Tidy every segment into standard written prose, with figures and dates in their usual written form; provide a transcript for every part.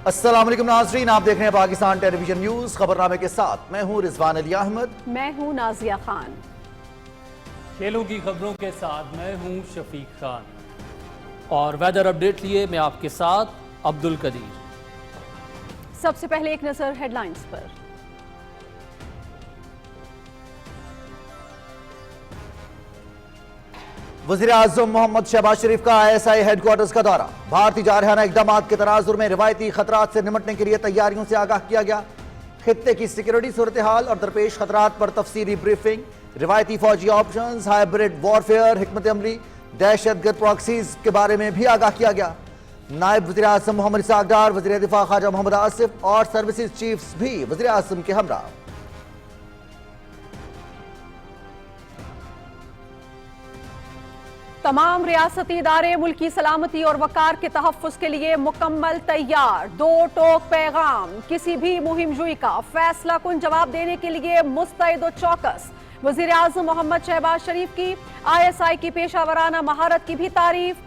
अस्सलाम वालेकुम नाज़रीन, आप देख रहे हैं पाकिस्तान टेलीविजन न्यूज खबरनामे के साथ मैं हूं रिजवान अली अहमद। मैं हूं नाजिया खान। खेलों की खबरों के साथ मैं हूं शफीक खान और वेदर अपडेट लिए मैं आपके साथ अब्दुल कदीर। सबसे पहले एक नजर हेडलाइंस पर। वज़ीर आज़म मोहम्मद शहबाज शरीफ का ISI हेडक्वार्टर्स का दौरा। भारतीय जारहाना इक़दाम के तनाजुर में रिवायती खतरात से निमटने के लिए तैयारियों से आगाह किया गया। खित्ते की सिक्योरिटी सूरत हाल और दरपेश खतरात पर तफसीली ब्रीफिंग। रिवायती फौजी ऑप्शंस, हाइब्रिड वॉरफेयर, हिकमत अमली, दहशतगर्द प्रॉक्सीज के बारे में भी आगाह किया गया। नायब वज़ीर आज़म मोहम्मद इसहाक डार, वज़ीर दिफा ख्वाजा मोहम्मद आसिफ और सर्विसेज चीफ्स भी वज़ीर आज़म के हमरा। तमाम रियासती इदारे मुल्की सलामती और वकार के तहफ़्फ़ुज़ के लिए मुकम्मल तैयार। दो टोक पैगाम, किसी भी मुहिम जुई का फैसला कुन जवाब देने के लिए मुस्तैद व चौकस। वज़ीर आज़म मोहम्मद शहबाज शरीफ की ISI की पेशा वराना महारत की भी तारीफ।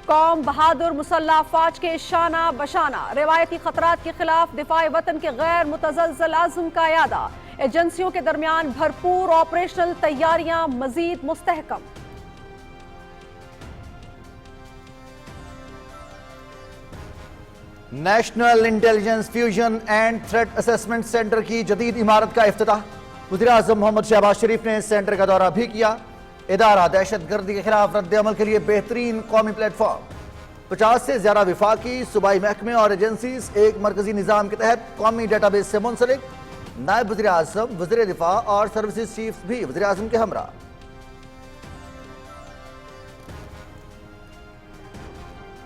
कौम बहादुर मुसल्लह फ़ौज के शाना बशाना रिवायती खतरात के खिलाफ दिफाए वतन के गैर मुतज़लज़ल आज़म का यादा। एजेंसियों के दरमियान भरपूर ऑपरेशनल तैयारियां मज़ीद मुस्तहकम। National intelligence fusion and threat assessment centre की जदीद इमारत का इफ्तिताह। वज़ीर आज़म मोहम्मद शहबाज शरीफ ने सेंटर का दौरा भी किया। इदारा दहशत गर्दी के खिलाफ रद्द अमल के लिए बेहतरीन कौमी प्लेटफॉर्म। 50 से ज्यादा विफाकी सूबाई महकमे और एजेंसीज एक मरकजी निज़ाम के तहत कौमी डेटाबेस से मुंसलिक। नायब वज़ीर आज़म, वज़ीर दिफा और सर्विसेज चीफ्स भी वज़ीर आज़म के हमरा।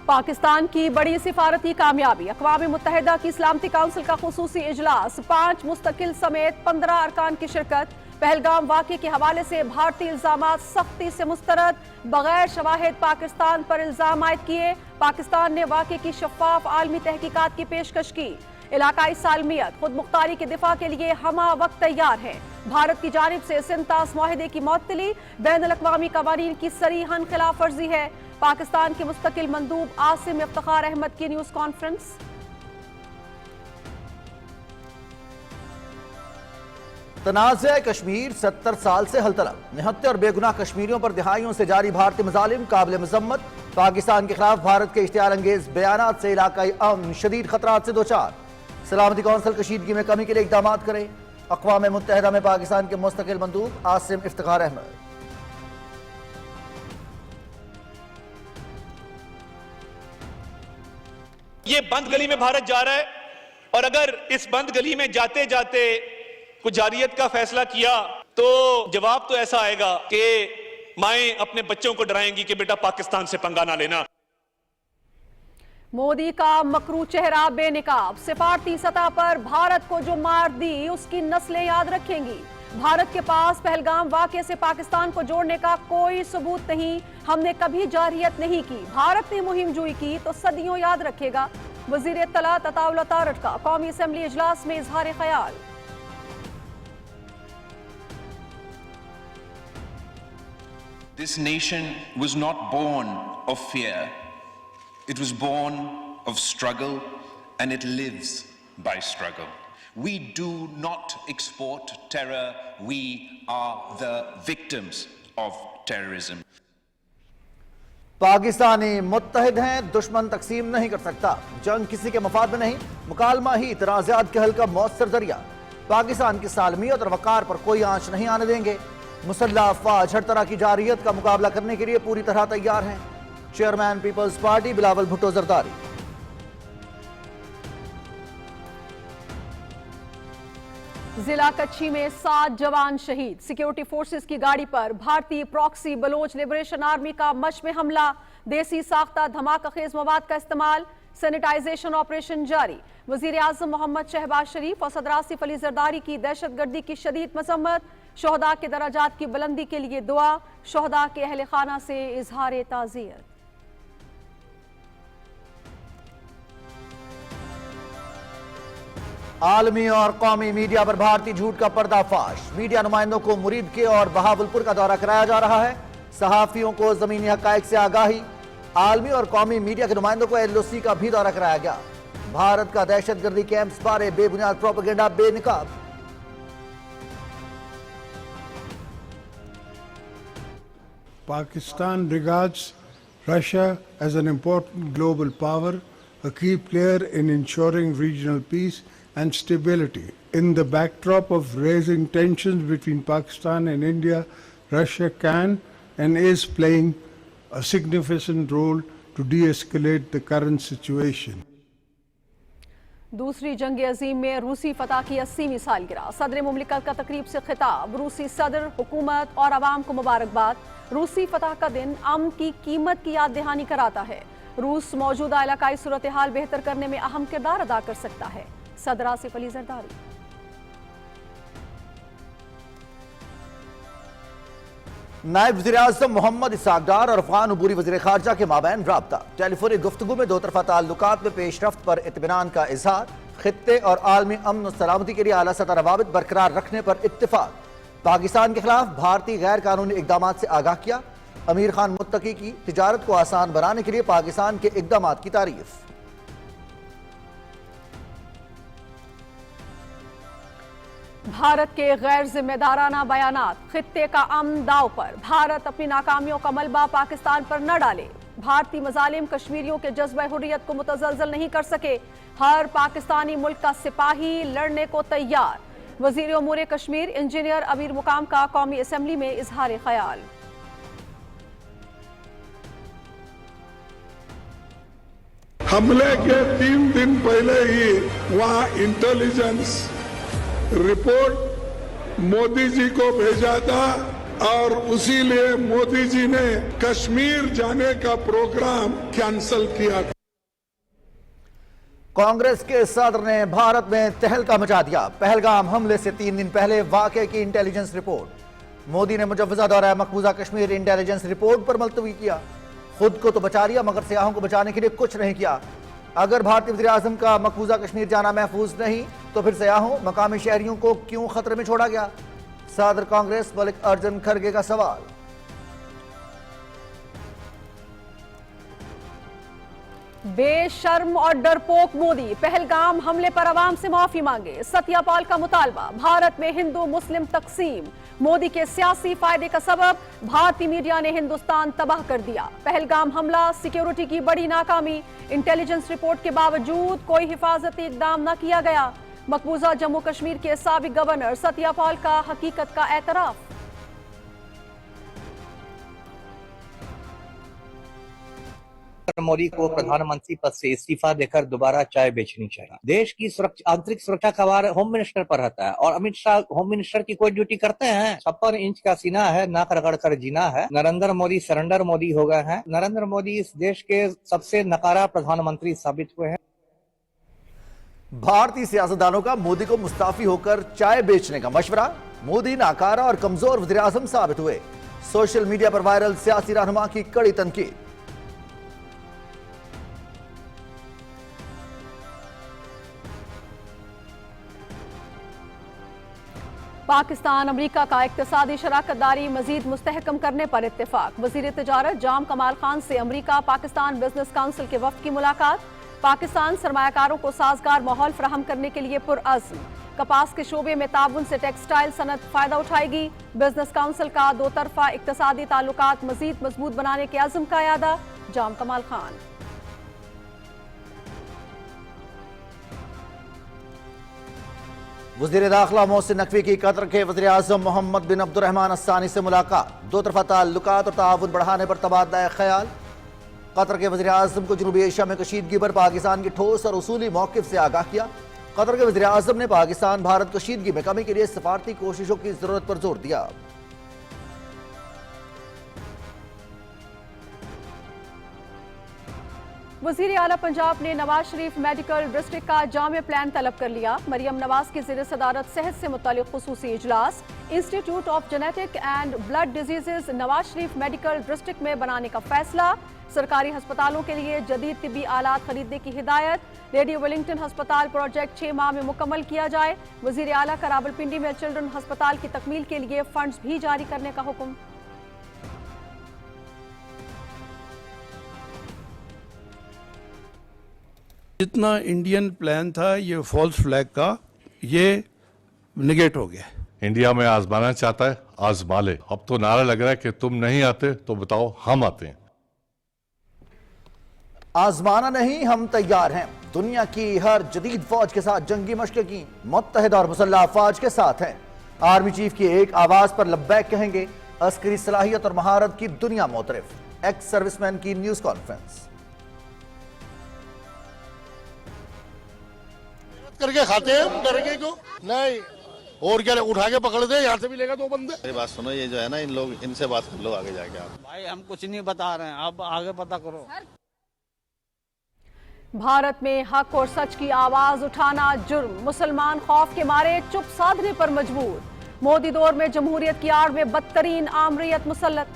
पाकिस्तान की बड़ी सिफारती कामयाबी। अक़वाम मुत्तहिदा की सलामती काउंसिल का खुसूसी इजलास, 5 मुस्तकिल समेत 15 अरकान की शिरकत। पहलगाम वाक़े के हवाले से भारतीय इल्ज़ामात सख्ती से मुस्तरद। बगैर शवाहिद पाकिस्तान पर इल्ज़ाम आयद किए। पाकिस्तान ने वाक़े की शफ़ाफ आलमी तहकीकात की पेशकश की। इलाकाई सालमियत, खुद मुख्तारी के दिफा के लिए हमा वक्त तैयार है। भारत की जानिब से सिंतास मुआहिदे की मुअत्तली बैनुल अक़वामी क़वानीन की सरीहन खिलाफ वर्जी है। पाकिस्तान के मुस्तकिल मंदूब आसिम इफ्तिखार अहमद की न्यूज़ कॉन्फ्रेंस। तनाज़े कश्मीर 70 साल से हल तलब। निहत्ते और बेगुनाह कश्मीरियों पर दिहाइयों से जारी भारतीय मज़ालिम काबिल मज़म्मत। पाकिस्तान के खिलाफ भारत के इश्तिहार अंगेज बयानात से इलाकाई अमन शदीद खतरात से दो चार। सलामती कौंसिल कशीदगी में कमी के लिए इक़दाम करे। अक़वाम मुत्तहिदा में पाकिस्तान के मुस्तकिल मंदूब आसिम इफ्तिखार अहमद। ये बंद गली में भारत जा रहा है और अगर इस बंद गली में जाते जाते कुछ जारियत का फैसला किया तो जवाब तो ऐसा आएगा कि माएं अपने बच्चों को डराएंगी कि बेटा पाकिस्तान से पंगा ना लेना। मोदी का मकरू चेहरा बेनिकाब। सिफारती सतह पर भारत को जो मार दी उसकी नस्लें याद रखेंगी। भारत के पास पहलगाम वाक़े से पाकिस्तान को जोड़ने का कोई सबूत नहीं। हमने कभी जारहियत नहीं की। भारत ने मुहिम जुई की तो सदियों याद रखेगा। वज़ीर इत्तलात अताउल्लाह तारड़ का कौमी असम्बली इजलास में इजहार ख्याल। This nation was not born of fear. It was born of struggle and it lives by struggle. We do not export terror. We are the victims of terrorism. Pakistani मुत्तहिद हैं, दुश्मन तकसीम नहीं कर सकता। जंग किसी के मफाद में नहीं, मुकालमा ही तनाज़ात के हल का मौसर जरिया। पाकिस्तान की सालमियत और वकार पर कोई आंच नहीं आने देंगे। मुसल्लह अफ़वाज हर तरह की जारियत का मुकाबला करने के लिए पूरी तरह तैयार हैं। Chairman peoples party Bilawal Bhutto Zardari. जिला कच्छी में 7 जवान शहीद। सिक्योरिटी फोर्सेस की गाड़ी पर भारतीय प्रॉक्सी बलोच लिबरेशन आर्मी का मश में हमला। देसी साख्ता धमाका खेज मवाद का इस्तेमाल। सैनिटाइजेशन ऑपरेशन जारी। वज़ीर आज़म मोहम्मद शहबाज शरीफ और सदर आसिफ अली जरदारी की दहशतगर्दी की शदीद मजम्मत। शोहदा के दराजात की बुलंदी के लिए दुआ। शोहदा के अहले खाना से इजहार ताज़ियत। आलमी और कौमी मीडिया पर भारतीय झूठ का पर्दाफाश। मीडिया नुमाइंदों को मुरीद के और बहावलपुर का दौरा कराया जा रहा है। सहाफियों को जमीनी हकायक से आगाही। आलमी और कौमी मीडिया के नुमाइंदों को LOC का भी दौरा कराया गया। भारत का दहशतगर्दी कैंप्स बारे बेबुनियाद प्रोपेगेंडा बेनकाब। Pakistan regards Russia as an important global power, a key player in ensuring regional peace and stability. In the backdrop of raising tensions between Pakistan and India, Russia can and is playing a significant role to de-escalate the current situation. दूसरी जंग अजीम में रूसी फतह की 80वीं सालगिरह। सदर मुमलिकत का तकरीब से खिताब। रूसी सदर, हुकूमत और आवाम को मुबारकबाद। रूसी फतह का दिन अमन की कीमत की याद दहानी कराता है। रूस मौजूदा इलाकाई सूरत हाल बेहतर करने में अहम किरदार अदा कर सकता है। सदर आसिफ अली जरदारी। नायब वज़ीर-ए-आज़म मोहम्मद इसहाक डार और अफगान अबूरी वज़ीर ख़ारजा के माबैन राब्ता। टेलीफोनिक गुफ्तगू में दो तरफ़ा ताल्लुकात में पेशरफ्त पर इत्मीनान का इजहार। खित्ते और आलमी अमन और सलामती के लिए आला सतह रवाबित बरकरार रखने पर इत्तिफाक। पाकिस्तान के खिलाफ भारतीय गैर कानूनी इक़दाम से आगाह किया। अमीर खान मुत्तकी की तिजारत को आसान बनाने के लिए पाकिस्तान के इक़दाम की तारीफ। भारत के गैर जिम्मेदाराना बयानात। खित्ते का अमन दाव पर। भारत अपनी नाकामियों का मलबा पाकिस्तान पर न डाले। भारतीय मजालिम कश्मीरियों के जज्बे हुर्रियत को मुतज़लज़ल नहीं कर सके। हर पाकिस्तानी मुल्क का सिपाही लड़ने को तैयार। वजीर उमूर कश्मीर इंजीनियर अमीर मुकाम का कौमी असम्बली में इजहार ख्याल। हमले के 3 दिन पहले ही वहां इंटेलिजेंस रिपोर्ट मोदी जी को भेजा था और उसी लिए मोदी जी ने कश्मीर जाने का प्रोग्राम कैंसिल किया था। कांग्रेस के सदर ने भारत में तहलका मचा दिया। पहलगाम हमले से 3 दिन पहले वाकये की इंटेलिजेंस रिपोर्ट। मोदी ने मुजव्वजा दौरा मकबूजा कश्मीर इंटेलिजेंस रिपोर्ट पर मुलतवी किया। खुद को तो बचा लिया मगर सियाहों को बचाने के लिए कुछ नहीं किया। अगर भारतीय वज़ीर-ए-आज़म का मकबूजा कश्मीर जाना महफूज नहीं तो फिर सियाहों मकामी शहरियों को क्यों खतरे में छोड़ा गया? सदर कांग्रेस मल्लिकार्जुन खड़गे का सवाल। बेशर्म और डरपोक मोदी। पहलगाम हमले पर आवाम से माफी मांगे। सत्यापाल का मुतालबा। भारत में हिंदू मुस्लिम तकसीम मोदी के सियासी फायदे का सबब। भारतीय मीडिया ने हिंदुस्तान तबाह कर दिया। पहलगाम हमला सिक्योरिटी की बड़ी नाकामी। इंटेलिजेंस रिपोर्ट के बावजूद कोई हिफाजती इकदाम न किया गया। मकबूजा जम्मू कश्मीर के साबिक गवर्नर सत्यापाल का हकीकत का एतराफ। मोदी को प्रधानमंत्री पद से इस्तीफा देकर दोबारा चाय बेचनी चाहिए। देश की आंतरिक सुरक्षा का भार होम मिनिस्टर पर रहता है और अमित शाह होम मिनिस्टर की कोई ड्यूटी करते हैं? 56 इंच का सीना है, नाक रगड़ कर जीना है। नरेंद्र मोदी सरेंडर मोदी हो गए हैं। नरेंद्र मोदी इस देश के सबसे नकारा प्रधानमंत्री साबित हुए हैं। भारतीय सियासतदानों का मोदी को मुस्ताफी होकर चाय बेचने का मशवरा। मोदी नाकारा और कमजोर वज़ीर-ए-आज़म साबित हुए। सोशल मीडिया पर वायरल सियासी रहनुमा की कड़ी तनकीद। पाकिस्तान अमरीका का इक्तिसादी शराकतदारी मजीद मुस्तहकम करने पर इत्तेफाक। वजीर तिजारत जाम कमाल खान से अमरीका पाकिस्तान बिजनेस काउंसिल के वफ्द की मुलाकात। पाकिस्तान सरमायाकारों को साजगार माहौल फराहम करने के लिए पुरअज़्म। कपास के शोबे में ताउन से टेक्सटाइल सनत फायदा उठाएगी। बिजनेस काउंसिल का 2 तरफा इक्तिसादी ताल्लुकात मजीद मजबूत बनाने के अज़्म का यादा। जाम कमाल खान। वज़ीर दाखिला मोहसिन नकवी की कतर के वज़ीर-ए-आज़म मोहम्मद बिन अब्दुर्रहमान अस्सानी से मुलाकात। 2 तरफा ताल्लुकात और ताउन बढ़ाने पर तबादला ख्याल। कतर के वज़ीर-ए-आज़म को जनूबी एशिया में कशीदगी पर पाकिस्तान की ठोस और उसूली मौक़िफ़ से आगाह किया। कतर के वज़ीर-ए-आज़म ने पाकिस्तान भारत कशीदगी में कमी के लिए सफारती कोशिशों की ज़रूरत पर जोर दिया। वज़ीर आला पंजाब ने नवाज शरीफ मेडिकल डिस्ट्रिक्ट का जामे प्लान तलब कर लिया। मरियम नवाज की ज़ेर सदारत सेहत से मुतालिक खुसूसी इजलास। Institute of genetic and blood disease Nawaz Sharif medical district में बनाने का फैसला। सरकारी हस्पतालों के लिए जदीद तिब्बी आलात खरीदने की हिदायत। रेडियो वेलिंगटन हस्पताल प्रोजेक्ट 6 माह में मुकम्मल किया जाए। वज़ीर आला का रावलपिंडी में चिल्ड्रन हस्पताल की तकमील के लिए फंड्स भी जारी करने का हुक्म। जितना इंडियन प्लान था ये फॉल्स फ्लैग का, ये निगेट हो गया। इंडिया में आजमाना चाहता है, आजमा ले। अब तो नारा लग रहा है कि तुम नहीं आते तो बताओ हम आते हैं। आजमाना नहीं, हम तैयार हैं। दुनिया की हर जदीद फौज के साथ जंगी मशक़ें की, मुत्तहिदा और मुसल्लह अफवाज के साथ हैं। आर्मी चीफ की एक आवाज पर लब्बैक कहेंगे। अस्करी सलाहियत और महारत की दुनिया मोतरफ। एक्स सर्विसमैन की न्यूज कॉन्फ्रेंस। करके खाते हैं हम, डरेंगे क्यों? नहीं, और क्या उठा के पकड़ दे, यहाँ से भी लेगा 2 बंदे। मेरी बात सुनो, ये जो है ना, इन लोग इनसे बात कर लो आगे जाके। आप भाई हम कुछ नहीं बता रहे हैं, आप आगे पता करो। भारत में हक और सच की आवाज उठाना जुर्म, मुसलमान खौफ के मारे चुप साधने पर मजबूर। मोदी दौर में जमहूरियत की आड़ में बदतरीन आमरीयत मुसल्लत।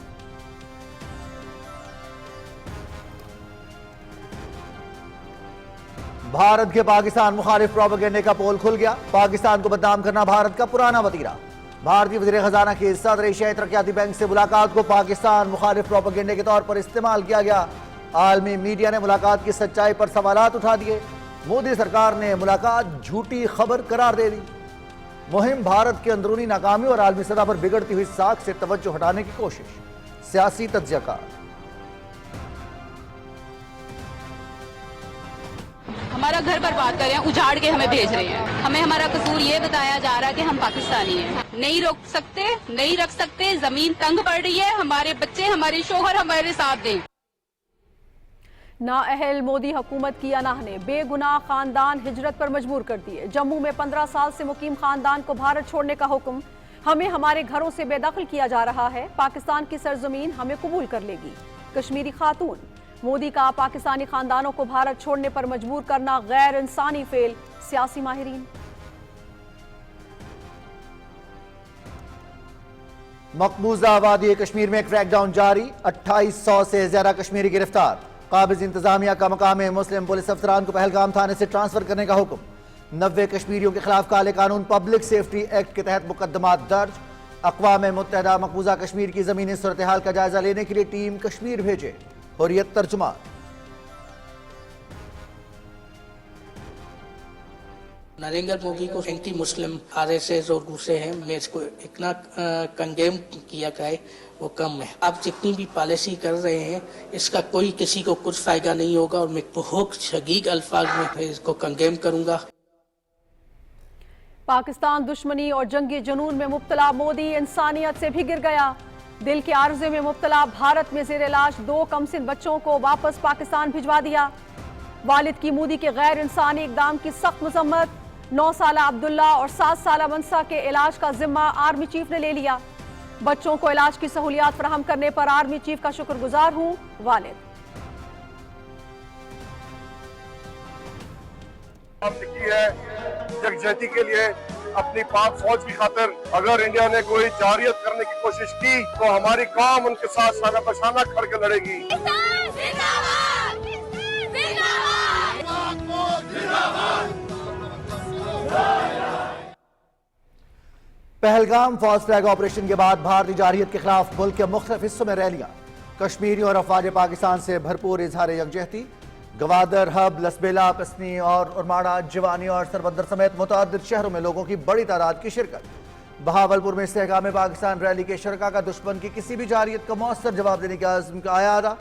भारत के पाकिस्तान मुखालिफ प्रोपेगेंडे का पोल खुल गया। पाकिस्तान को बदनाम करना भारत का पुराना वतीरा। भारतीय वज़ीर खजाना के सदर एशियाई तरक्याती बैंक से मुलाकात को पाकिस्तान मुखालिफ प्रोपेगेंडे के तौर पर इस्तेमाल किया गया। आलमी मीडिया ने मुलाकात की सच्चाई पर सवालात उठा दिए। मोदी सरकार ने मुलाकात झूठी खबर करार दे दी। मुहिम भारत की अंदरूनी नाकामी और आलमी सतह पर बिगड़ती हुई साख से तवज्जो हटाने की कोशिश। सियासी तज्ज़ियाकार। हमारा घर बर्बाद कर रहे हैं, उजाड़ के हमें भेज रहे हैं। हमें हमारा कसूर ये बताया जा रहा है कि हम पाकिस्तानी हैं। नहीं रोक सकते, नहीं रख सकते, जमीन तंग पड़ रही है। हमारे बच्चे, हमारे शोहर हमारे साथ दें। नाअहल मोदी हुकूमत की अनाह ने बेगुनाह खानदान हिजरत पर मजबूर कर दिए। जम्मू में 15 साल से मुकीम खानदान को भारत छोड़ने का हुक्म। हमें हमारे घरों से बेदखल किया जा रहा है। पाकिस्तान की सरजमीन हमें कबूल कर लेगी। कश्मीरी खातून। मोदी का पाकिस्तानी खानदानों को भारत छोड़ने पर मजबूर करना गैर इंसानी फेल। सियासी माहिरीन। मकबूजा वादी कश्मीर में क्रैकडाउन जारी। 2800 से ज्यादा कश्मीरी गिरफ्तार। काबिज इंतजामिया का मकाम मुस्लिम पुलिस अफसरान को पहलगाम थाने से ट्रांसफर करने का हुक्म। 90 कश्मीरियों के खिलाफ काले कानून पब्लिक सेफ्टी एक्ट के तहत मुकदमात दर्ज। अक़वाम मुत्तहिदा मकबूजा कश्मीर की जमीनी सूरत हाल का जायजा लेने के लिए टीम कश्मीर भेजे। हुर्रियत तर्जुमान। नरेंद्र मोदी को एंटी मुस्लिम आरएसएस और दूसरे हैं, मैं इसको इतना कंडेम किया गया वो कम है। आप जितनी भी पॉलिसी कर रहे हैं इसका कोई किसी को कुछ फायदा नहीं होगा और मैं बहुत शदीद अल्फाज में इसको कंडेम करूंगा। पाकिस्तान दुश्मनी और जंगी जुनून में मुब्तला मोदी इंसानियत से भी गिर गया। दिल के आर्जे में मुब्तला भारत में ज़ेर इलाज 2 कमसिन बच्चों को वापस पाकिस्तान भिजवा दिया। वालिद की मोदी के गैर इंसानी इकदाम की सख्त मजम्मत। 9 साला अब्दुल्ला और 7 साला मनसा के इलाज का जिम्मा आर्मी चीफ ने ले लिया। बच्चों को इलाज की सहूलियात फराहम करने पर आर्मी चीफ का शुक्रगुजार हूँ, वालिद। यकजहती के लिए अपनी पाक फौज की खातिर अगर इंडिया ने कोई जारियत करने की कोशिश की तो हमारी कौम उनके साथ शाना बशाना खड़ के लड़ेगी। पहलगाम फॉल्स फ्लैग ऑपरेशन के बाद भारतीय जारहियत के खिलाफ मुल्क के मुख्तलिफ हिस्सों में रैलियां। कश्मीरियों और अफवाज पाकिस्तान से भरपूर इजहार यकजहती। गवादर, हब, लसबेला, कसनी और उरमाड़ा, जवानी और सरबंदर समेत मुतअद्दिद शहरों में लोगों की बड़ी तादाद की शिरकत। बहावलपुर में इस्तेहकाम पाकिस्तान रैली के शरका का दुश्मन की किसी भी जारियत का मौसर जवाब देने का आज़म का आया अदा।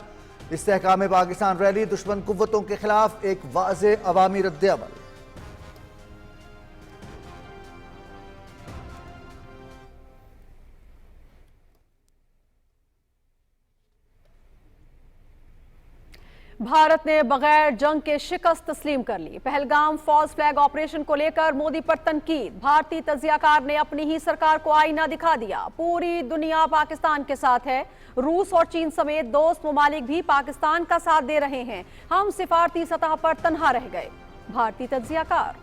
इस्तेहकाम पाकिस्तान रैली दुश्मन कुव्वतों के खिलाफ एक वाज़े अवामी रद्द-ए-अमल। भारत ने बगैर जंग के शिकस्त तस्लीम कर ली। पहलगाम फॉल्स फ्लैग ऑपरेशन को लेकर मोदी पर तनकीद। भारतीय तज्जियाकार ने अपनी ही सरकार को आईना दिखा दिया। पूरी दुनिया पाकिस्तान के साथ है। रूस और चीन समेत दोस्त ममालिक भी पाकिस्तान का साथ दे रहे हैं। हम सिफारती सतह पर तन्हा रह गए। भारतीय तज्जियाकार।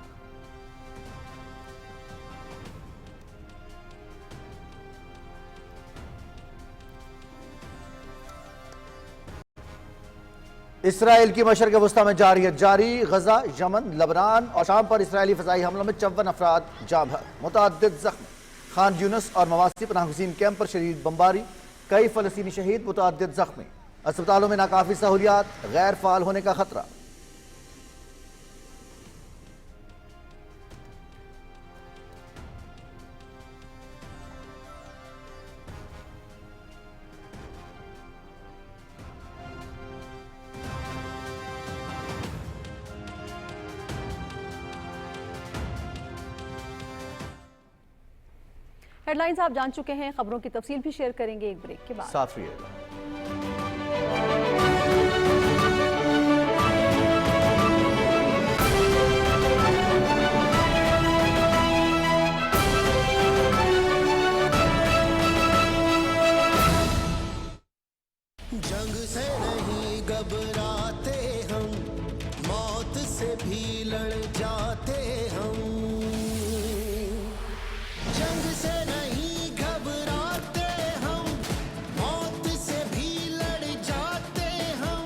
इसराइल की मशरक़ वस्ता में जारियत जारी। गजा, यमन, लबनान और शाम पर इसराइली फ़ज़ाई हमलों में 54 अफराद जाँ भर, मुतअद्दिद ज़ख्मी। खान यूनिस और मवासी पनाहगज़ीन कैंप पर शदीद बमबारी, कई फ़लस्तीनी शहीद, मुतअद्दिद ज़ख्मी। अस्पतालों में नाकाफ़ी सहूलियात, गैर फ़ाल होने का खतरा। हेड लाइन्स आप जान चुके हैं, खबरों की तफसील भी शेयर करेंगे एक ब्रेक के बाद। साथ रहिएगा। जंग से नहीं घबराते हम, मौत से भी लड़ जाते हम। जंग से नहीं घबराते हम, मौत से भी लड़ जाते हम।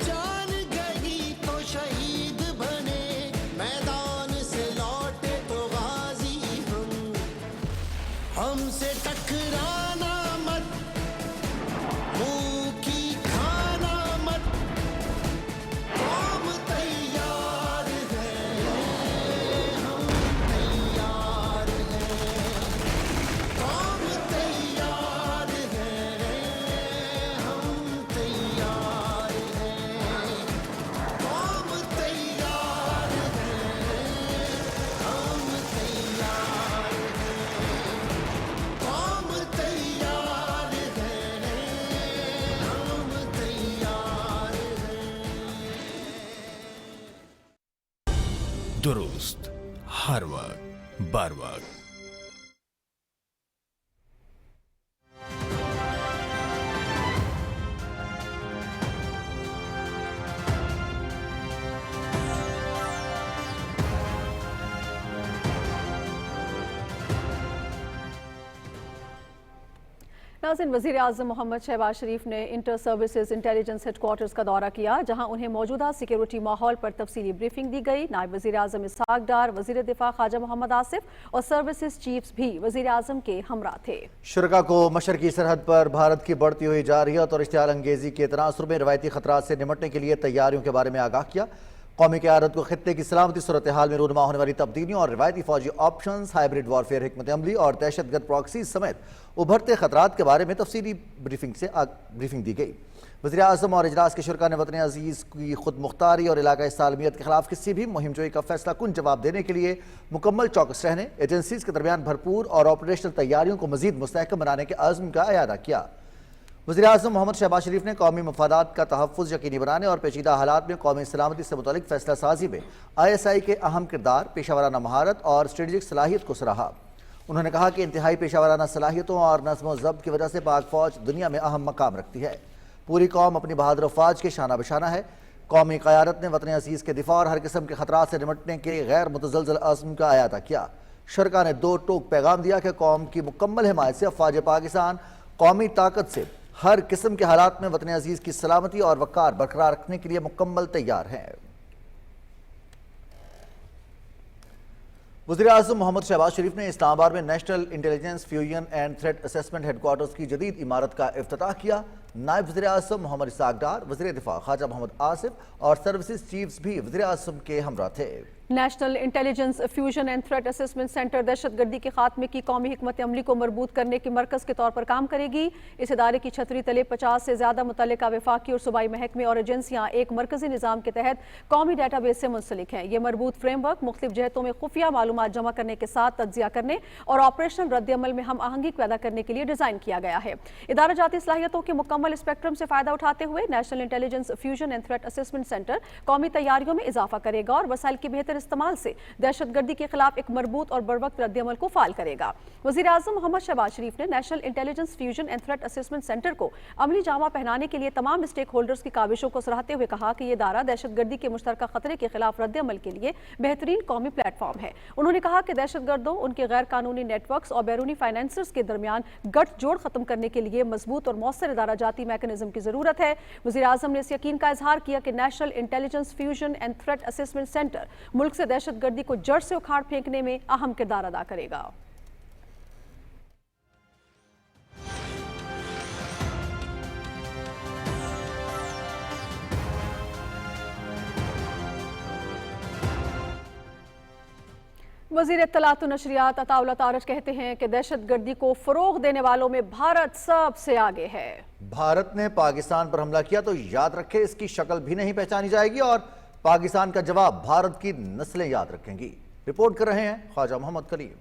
जान गई तो शहीद बने, मैदान से लौटे तो गाजी हम। हमसे टकराना मत, दुरुस्त हर वक्त बर वक्त। नाज़रीन, वज़ीर आज़म मोहम्मद शहबाज शरीफ ने इंटर सर्विसेज इंटेलिजेंस हेडक्वार्टर्स का दौरा किया, जहां उन्हें मौजूदा सिक्योरिटी माहौल पर तफसीली ब्रीफिंग दी गई। नायब वज़ीर आज़म इसहाक डार, वज़ीर दिफा ख्वाजा मोहम्मद आसिफ और सर्विसेज चीफ्स भी वज़ीर आज़म के हमरा थे। शुरका को मशरकी सरहद पर भारत की बढ़ती हुई जारहियत और इश्तियाल अंगेजी के तनासुर में रवायती खतरात से निमटने के लिए तैयारियों के बारे में आगाह किया। कौमी क़यादत को खित्ते की सलामती सूरत हाल में रूनमा होने वाली तब्दीलियों और रवायती फौजी ऑप्शंस, हाइब्रिड वॉरफेयर, हिकमत अमली और दहशतगर्द प्रॉक्सीज समेत उभरते खतरात के बारे में तफसीली ब्रीफिंग दी गई। वज़ीर आज़म और इजलास के शुरका ने वतन अजीज़ की खुद मुख्तारी और इलाकाई सालमियत के खिलाफ किसी भी मुहिम जोई का फैसला कुन जवाब देने के लिए मुकम्मल चौकस रहने, एजेंसीज के दरमियान भरपूर और ऑपरेशनल तैयारियों को मज़ीद मुस्तहकम बनाने के आज़म का अयादा किया। वज़ीर आज़म मोहम्मद शहबाज शरीफ ने कौमी मफादात का तहफ़्फ़ुज़ यकीनी बनाने और पेचीदा हालात में कौमी सलामती से मुतल्लिक़ फ़ैसला साजी में ISI के अहम किरदार, पेशावराना महारत और स्ट्रेटजिक सलाहियत को सराहा। उन्होंने कहा कि इंतहाई पेशावराना सलाहियतों और नज़्म व ज़ब्त की वजह से पाक फ़ौज दुनिया में अहम मकाम रखती है। पूरी कौम अपनी बहादुर फ़ौज के शाना बशाना है। कौमी क़यादत ने वतन अज़ीज़ के दिफा और हर किस्म के खतरात से निमटने के गैर मुतज़लज़ल अज़्म का अयादा किया। शुरका ने दो टोक पैगाम दिया कि कौम की मुकम्मल हिमायत से अफ़वाज पाकिस्तान कौमी ताकत से हर किस्म के हालात में वतन अजीज की सलामती और वक़ार बरकरार रखने के लिए मुकम्मल तैयार हैं। वज़ीर आज़म मोहम्मद शहबाज शरीफ ने इस्लामाबाद में national intelligence fusion and threat assessment headquarters की जदीद इमारत का इफ्तिताह किया। नायब वज़ीर आज़म मोहम्मद इसहाक डार, वज़ीर दिफा ख्वाजा मोहम्मद आसिफ और सर्विसेज चीफ्स भी वज़ीर आज़म के हमरा थे। National intelligence fusion and threat assessment centre दहशतगर्दी के खात्मे की कौमी हिकमत अमली को मरबूत करने के मरकज़ के तौर पर काम करेगी। इस इदारे की छतरी तले 50 से ज़्यादा मुतल्लिका वफाकी और सूबाई महकमे और एजेंसियाँ एक मरकज़ी निज़ाम के तहत कौमी डाटाबेस से मुंसलिक हैं। ये मरबूत फ्रेमवर्क मुख्तलिफ जहतों में खुफिया मालूमात जमा करने के साथ तज्जिया करने और ऑपरेशनल रद्द-ए-अमल में हम आहंगी पैदा करने के लिए डिज़ाइन किया गया है। इदारा जाती सलाहियतों के मुकम्मल स्पेक्ट्रम से फ़ायदा उठाते हुए national intelligence fusion and threat assessment centre कौमी तैयारियों में इजाफा करेगा और वसाइल के बेहतर इस्तेमाल से दहशतगर्दी के खिलाफ एक मरबूत और बरवक्त रद्द-ए-अमल को फाल करेगा। वज़ीर आज़म मोहम्मद शहबाज शरीफ ने national intelligence fusion and threat assessment centre को अमली जामा पहनाने के लिए तमाम स्टेक होल्डर्स की काविशों को सराहते हुए कहा कि यह इदारा दहशतगर्दी के मुश्तरका खतरे के खिलाफ रद्द-ए-अमल के लिए बेहतरीन कौमी प्लेटफॉर्म है। उन्होंने कहा कि दहशतगर्दों, उनके गैर कानूनी नेटवर्क्स और बैरूनी फाइनेंसर्स के दरमियान गठजोड़ खत्म करने के लिए मजबूत और मौसर इदारा जाती मैकेनिज्म की जरूरत है। वज़ीर आज़म ने इस यकीन का इजहार किया कि national intelligence fusion and threat assessment centre मुल्क से दहशतगर्दी को जड़ से उखाड़ फेंकने में अहम किरदार अदा करेगा। वज़ीर इत्तलात व नशरियात अताउल्लाह तारज कहते हैं कि दहशतगर्दी को फरोग देने वालों में भारत सबसे आगे है। भारत ने पाकिस्तान पर हमला किया तो याद रखे इसकी शक्ल भी नहीं पहचानी जाएगी और पाकिस्तान का जवाब भारत की नस्लें याद रखेंगी। रिपोर्ट कर रहे हैं ख्वाजा मोहम्मद कलीम।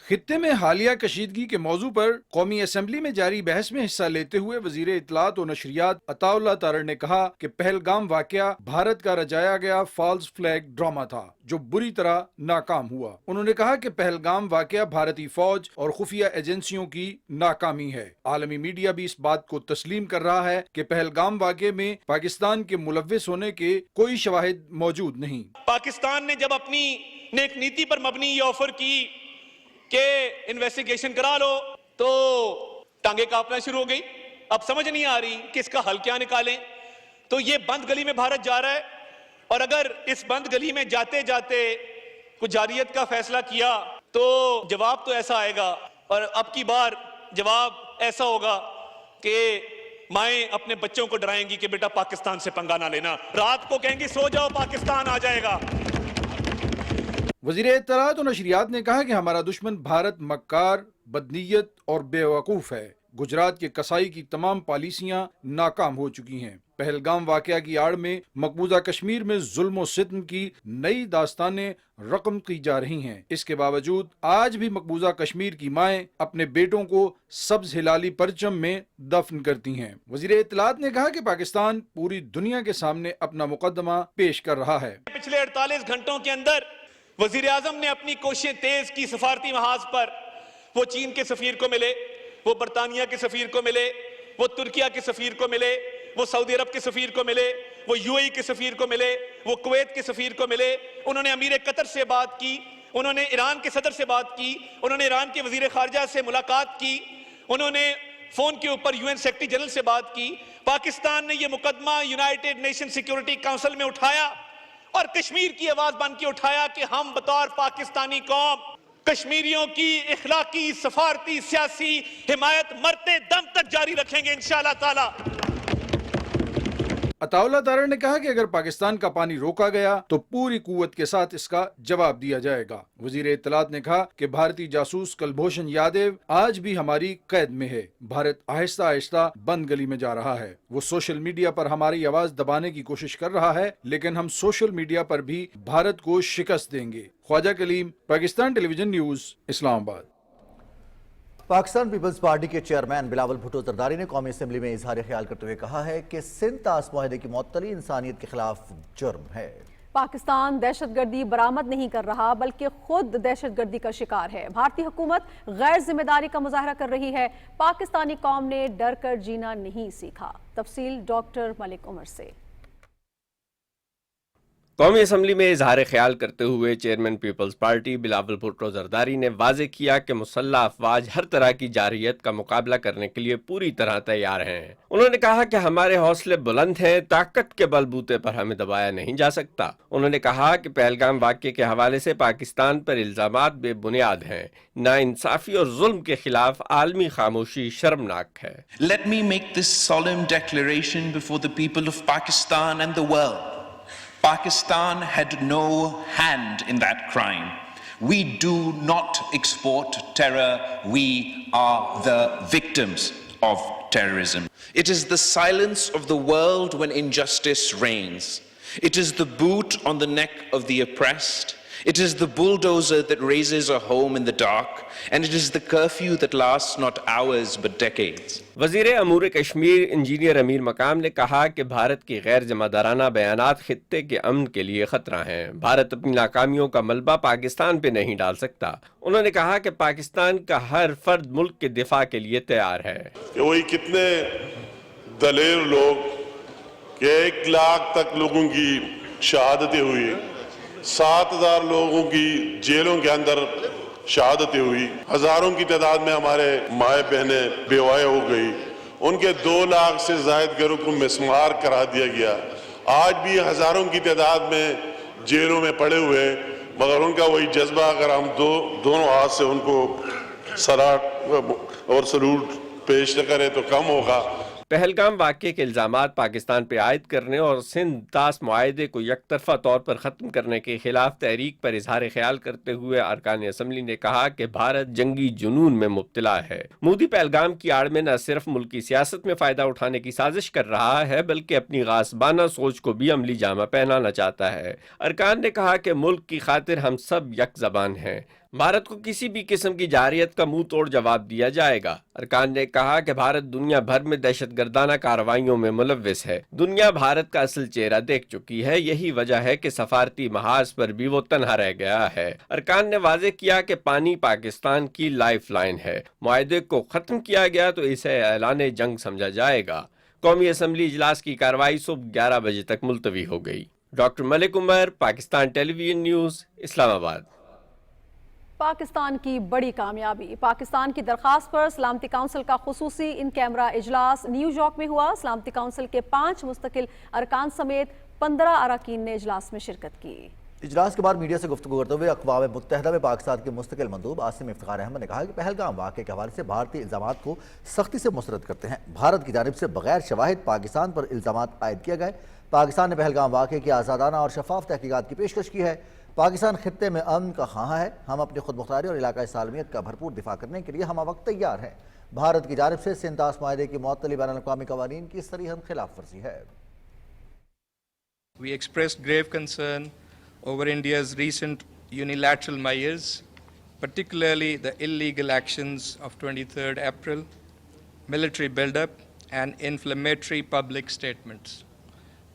خطے میں حالیہ کشیدگی کے موضوع پر قومی اسمبلی میں جاری بحث میں حصہ لیتے ہوئے وزیر اطلاعات و نشریات عطا اللہ تارڑ نے کہا کہ پہلگام واقعہ بھارت کا رچایا گیا فالس فلیگ ڈرامہ تھا جو بری طرح ناکام ہوا۔ انہوں نے کہا کہ پہلگام واقعہ بھارتی فوج اور خفیہ ایجنسیوں کی ناکامی ہے۔ عالمی میڈیا بھی اس بات کو تسلیم کر رہا ہے کہ پہلگام واقعے میں پاکستان کے ملوث ہونے کے کوئی شواہد موجود نہیں۔ پاکستان نے جب اپنی نیک نیتی پر مبنی یہ آفر کی کہ انویسٹیگیشن کرا لو تو ٹانگیں کانپنا شروع ہو گئی۔ اب سمجھ نہیں آ رہی کہ اس کا حل کیا نکالیں۔ تو یہ بند گلی میں بھارت جا رہا ہے، اور اگر اس بند گلی میں جاتے جاتے کچھ جارحیت کا فیصلہ کیا تو جواب تو ایسا آئے گا، اور اب کی بار جواب ایسا ہوگا کہ مائیں اپنے بچوں کو ڈرائیں گی کہ بیٹا پاکستان سے پنگا نہ لینا، رات کو کہیں گی سو جاؤ پاکستان آ جائے گا۔ وزیر اطلاعات و نشریات نے کہا کہ ہمارا دشمن بھارت مکار، بدنیت اور بے وقوف ہے۔ گجرات کے کسائی کی تمام پالیسیاں ناکام ہو چکی ہیں۔ پہلگام واقعہ کی آڑ میں مقبوضہ کشمیر میں ظلم و ستم کی نئی داستانیں رقم کی جا رہی ہیں۔ اس کے باوجود آج بھی مقبوضہ کشمیر کی مائیں اپنے بیٹوں کو سبز ہلالی پرچم میں دفن کرتی ہیں۔ وزیر اطلاعات نے کہا کہ پاکستان پوری دنیا کے سامنے اپنا مقدمہ پیش کر رہا ہے۔ پچھلے 48 گھنٹوں کے اندر وزیر اعظم نے اپنی کوششیں تیز کی سفارتی محاذ پر۔ وہ چین کے سفیر کو ملے، وہ برطانیہ کے سفیر کو ملے، وہ ترکیہ کے سفیر کو ملے، وہ سعودی عرب کے سفیر کو ملے، وہ یو اے ای کے سفیر کو ملے، وہ کویت کے سفیر کو ملے۔ انہوں نے امیر قطر سے بات کی، انہوں نے ایران کے صدر سے بات کی، انہوں نے ایران کے وزیر خارجہ سے ملاقات کی، انہوں نے فون کے اوپر UN سیکرٹری جنرل سے بات کی۔ پاکستان نے یہ مقدمہ یونائیٹڈ نیشن سیکیورٹی کونسل میں اٹھایا اور کشمیر کی آواز بن کے اٹھایا کہ ہم بطور پاکستانی قوم کشمیریوں کی اخلاقی، سفارتی، سیاسی حمایت مرتے دم تک جاری رکھیں گے انشاءاللہ تعالی۔ عطا اللہ تارڑ نے کہا کہ اگر پاکستان کا پانی روکا گیا تو پوری قوت کے ساتھ اس کا جواب دیا جائے گا۔ وزیر اطلاعات نے کہا کہ بھارتی جاسوس کلبھوشن یادیو آج بھی ہماری قید میں ہے۔ بھارت آہستہ آہستہ بند گلی میں جا رہا ہے۔ وہ سوشل میڈیا پر ہماری آواز دبانے کی کوشش کر رہا ہے، لیکن ہم سوشل میڈیا پر بھی بھارت کو شکست دیں گے۔ خواجہ کلیم، پاکستان ٹیلی ویژن نیوز، اسلام آباد۔ پاکستان پیپلز پارٹی کے چیئرمین بلاول بھٹو زرداری نے قومی اسمبلی میں اظہار خیال کرتے ہوئے کہا ہے کہ سندھ طاس معاہدے کی معطلی انسانیت کے خلاف جرم ہے۔ پاکستان دہشت گردی برآمد نہیں کر رہا بلکہ خود دہشت گردی کا شکار ہے۔ بھارتی حکومت غیر ذمہ داری کا مظاہرہ کر رہی ہے۔ پاکستانی قوم نے ڈر کر جینا نہیں سیکھا۔ تفصیل ڈاکٹر ملک عمر سے۔ قومی اسمبلی میں اظہار خیال کرتے ہوئے chairman peoples party Bilawal Bhutto Zardari نے واضح کیا کہ مسلح افواج ہر طرح کی جارحیت کا مقابلہ کرنے کے لیے پوری طرح تیار ہیں۔ انہوں نے کہا کہ ہمارے حوصلے بلند ہیں، طاقت کے بل بوتے پر ہمیں دبایا نہیں جا سکتا۔ انہوں نے کہا کہ پہلگام واقعے کے حوالے سے پاکستان پر الزامات بے بنیاد ہیں۔ ناانصافی اور ظلم کے خلاف عالمی خاموشی شرمناک ہے۔ Let me make this solemn declaration before the people of Pakistan and the world. Pakistan had no hand in that crime. We do not export terror. We are the victims of terrorism. It is the silence of the world when injustice reigns. It is the boot on the neck of the oppressed. It is the bulldozer that raises a home in the dark, and it is the curfew that lasts not hours but decades. وزیر امور Kashmir engineer امیر مقام نے کہا کہ بھارت کی غیر ذمہ دارانہ بیانات خطے کے امن کے لیے خطرہ ہیں۔ بھارت اپنی ناکامیوں کا ملبہ پاکستان پہ نہیں ڈال سکتا۔ انہوں نے کہا کہ پاکستان کا ہر فرد ملک کے دفاع کے لیے تیار ہے۔ وہی کتنے دلیر لوگ کہ 1 لاکھ تک لوگوں کی شہادتیں ہوئی، 7,000 لوگوں کی جیلوں کے اندر شہادتیں ہوئی، ہزاروں کی تعداد میں ہمارے مائیں بہنیں بیوائیں ہو گئی، ان کے 2 لاکھ سے زائد گھروں کو مسمار کرا دیا گیا۔ آج بھی ہزاروں کی تعداد میں جیلوں میں پڑے ہوئے، مگر ان کا وہی جذبہ اگر ہم دونوں ہاتھ سے ان کو سلام اور سلوٹ پیش نہ کریں تو کم ہوگا۔ پہلگام واقعے کے الزامات پاکستان پہ عائد کرنے اور سندھ طاس معاہدے کو یک طرفہ طور پر ختم کرنے کے خلاف تحریک پر اظہار خیال کرتے ہوئے ارکان اسمبلی نے کہا کہ بھارت جنگی جنون میں مبتلا ہے۔ مودی پہلگام کی آڑ میں نہ صرف ملکی سیاست میں فائدہ اٹھانے کی سازش کر رہا ہے بلکہ اپنی غاصبانہ سوچ کو بھی عملی جامہ پہنانا چاہتا ہے۔ ارکان نے کہا کہ ملک کی خاطر ہم سب یک زبان ہیں۔ भारत को किसी भी किस्म की जारियत का मुंह तोड़ जवाब दिया जाएगा। अरकान ने कहा कि भारत दुनिया भर में दहशतगर्दाना कार्रवाइयों में मुलव्विस है। दुनिया भारत का असल चेहरा देख चुकी है, यही वजह है कि सफारती महाज पर भी वो तन्हा रह गया है। अरकान ने वाजे किया कि पानी पाकिस्तान की लाइफ लाइन है। मुआहदे को खत्म किया गया तो इसे ऐलान जंग समझा जाएगा। कौमी असम्बली इजलास की कार्रवाई सुबह 11 बजे तक मुलतवी हो गई। Doctor Malik Umar, Pakistan television news, Islamabad. Pakistan की बड़ी कामयाबी। पाकिस्तान की दरख्वास्त पर सलामती काउंसिल का खुसूसी इन कैमरा इजलास न्यूयॉर्क में हुआ। सलामती काउंसिल के 5 मुस्तकिल अरकान समेत 15 अरकान ने इजलास में शिरकत की। इजलास के बाद मीडिया से गुफ्तगू करते हुए अक़वाम मुत्तहिदा में पाकिस्तान के मुस्तकिल मंदूब आसिम इफ्तिखार अहमद ने कहा कि पहलगाम वाक़े के हवाले से भारतीय इल्ज़ामात को सख्ती से मुस्तरद करते हैं। भारत की जानिब से बगैर शवाहिद पाकिस्तान पर इल्ज़ामात आयद किए गए। पाकिस्तान ने पहलगाम वाक़े की आज़ादाना और शफाफ तहकीकात की पेशकश की है। पाकिस्तान खित्ते में अमन का ख़्वाह है। हम अपनी खुद मुख्तारी और इलाकाई सालमियत का भरपूर दिफा करने के लिए हम वक्त तैयार हैं। भारत की जानिब से सिंतास माहदे की मुअत्तली बैनुल-अक़वामी क़वानीन की सरीहन खिलाफ वर्जी है। We expressed grave concern over India's recent unilateral measures, particularly the illegal actions of 23rd April, military buildup, and inflammatory public statements.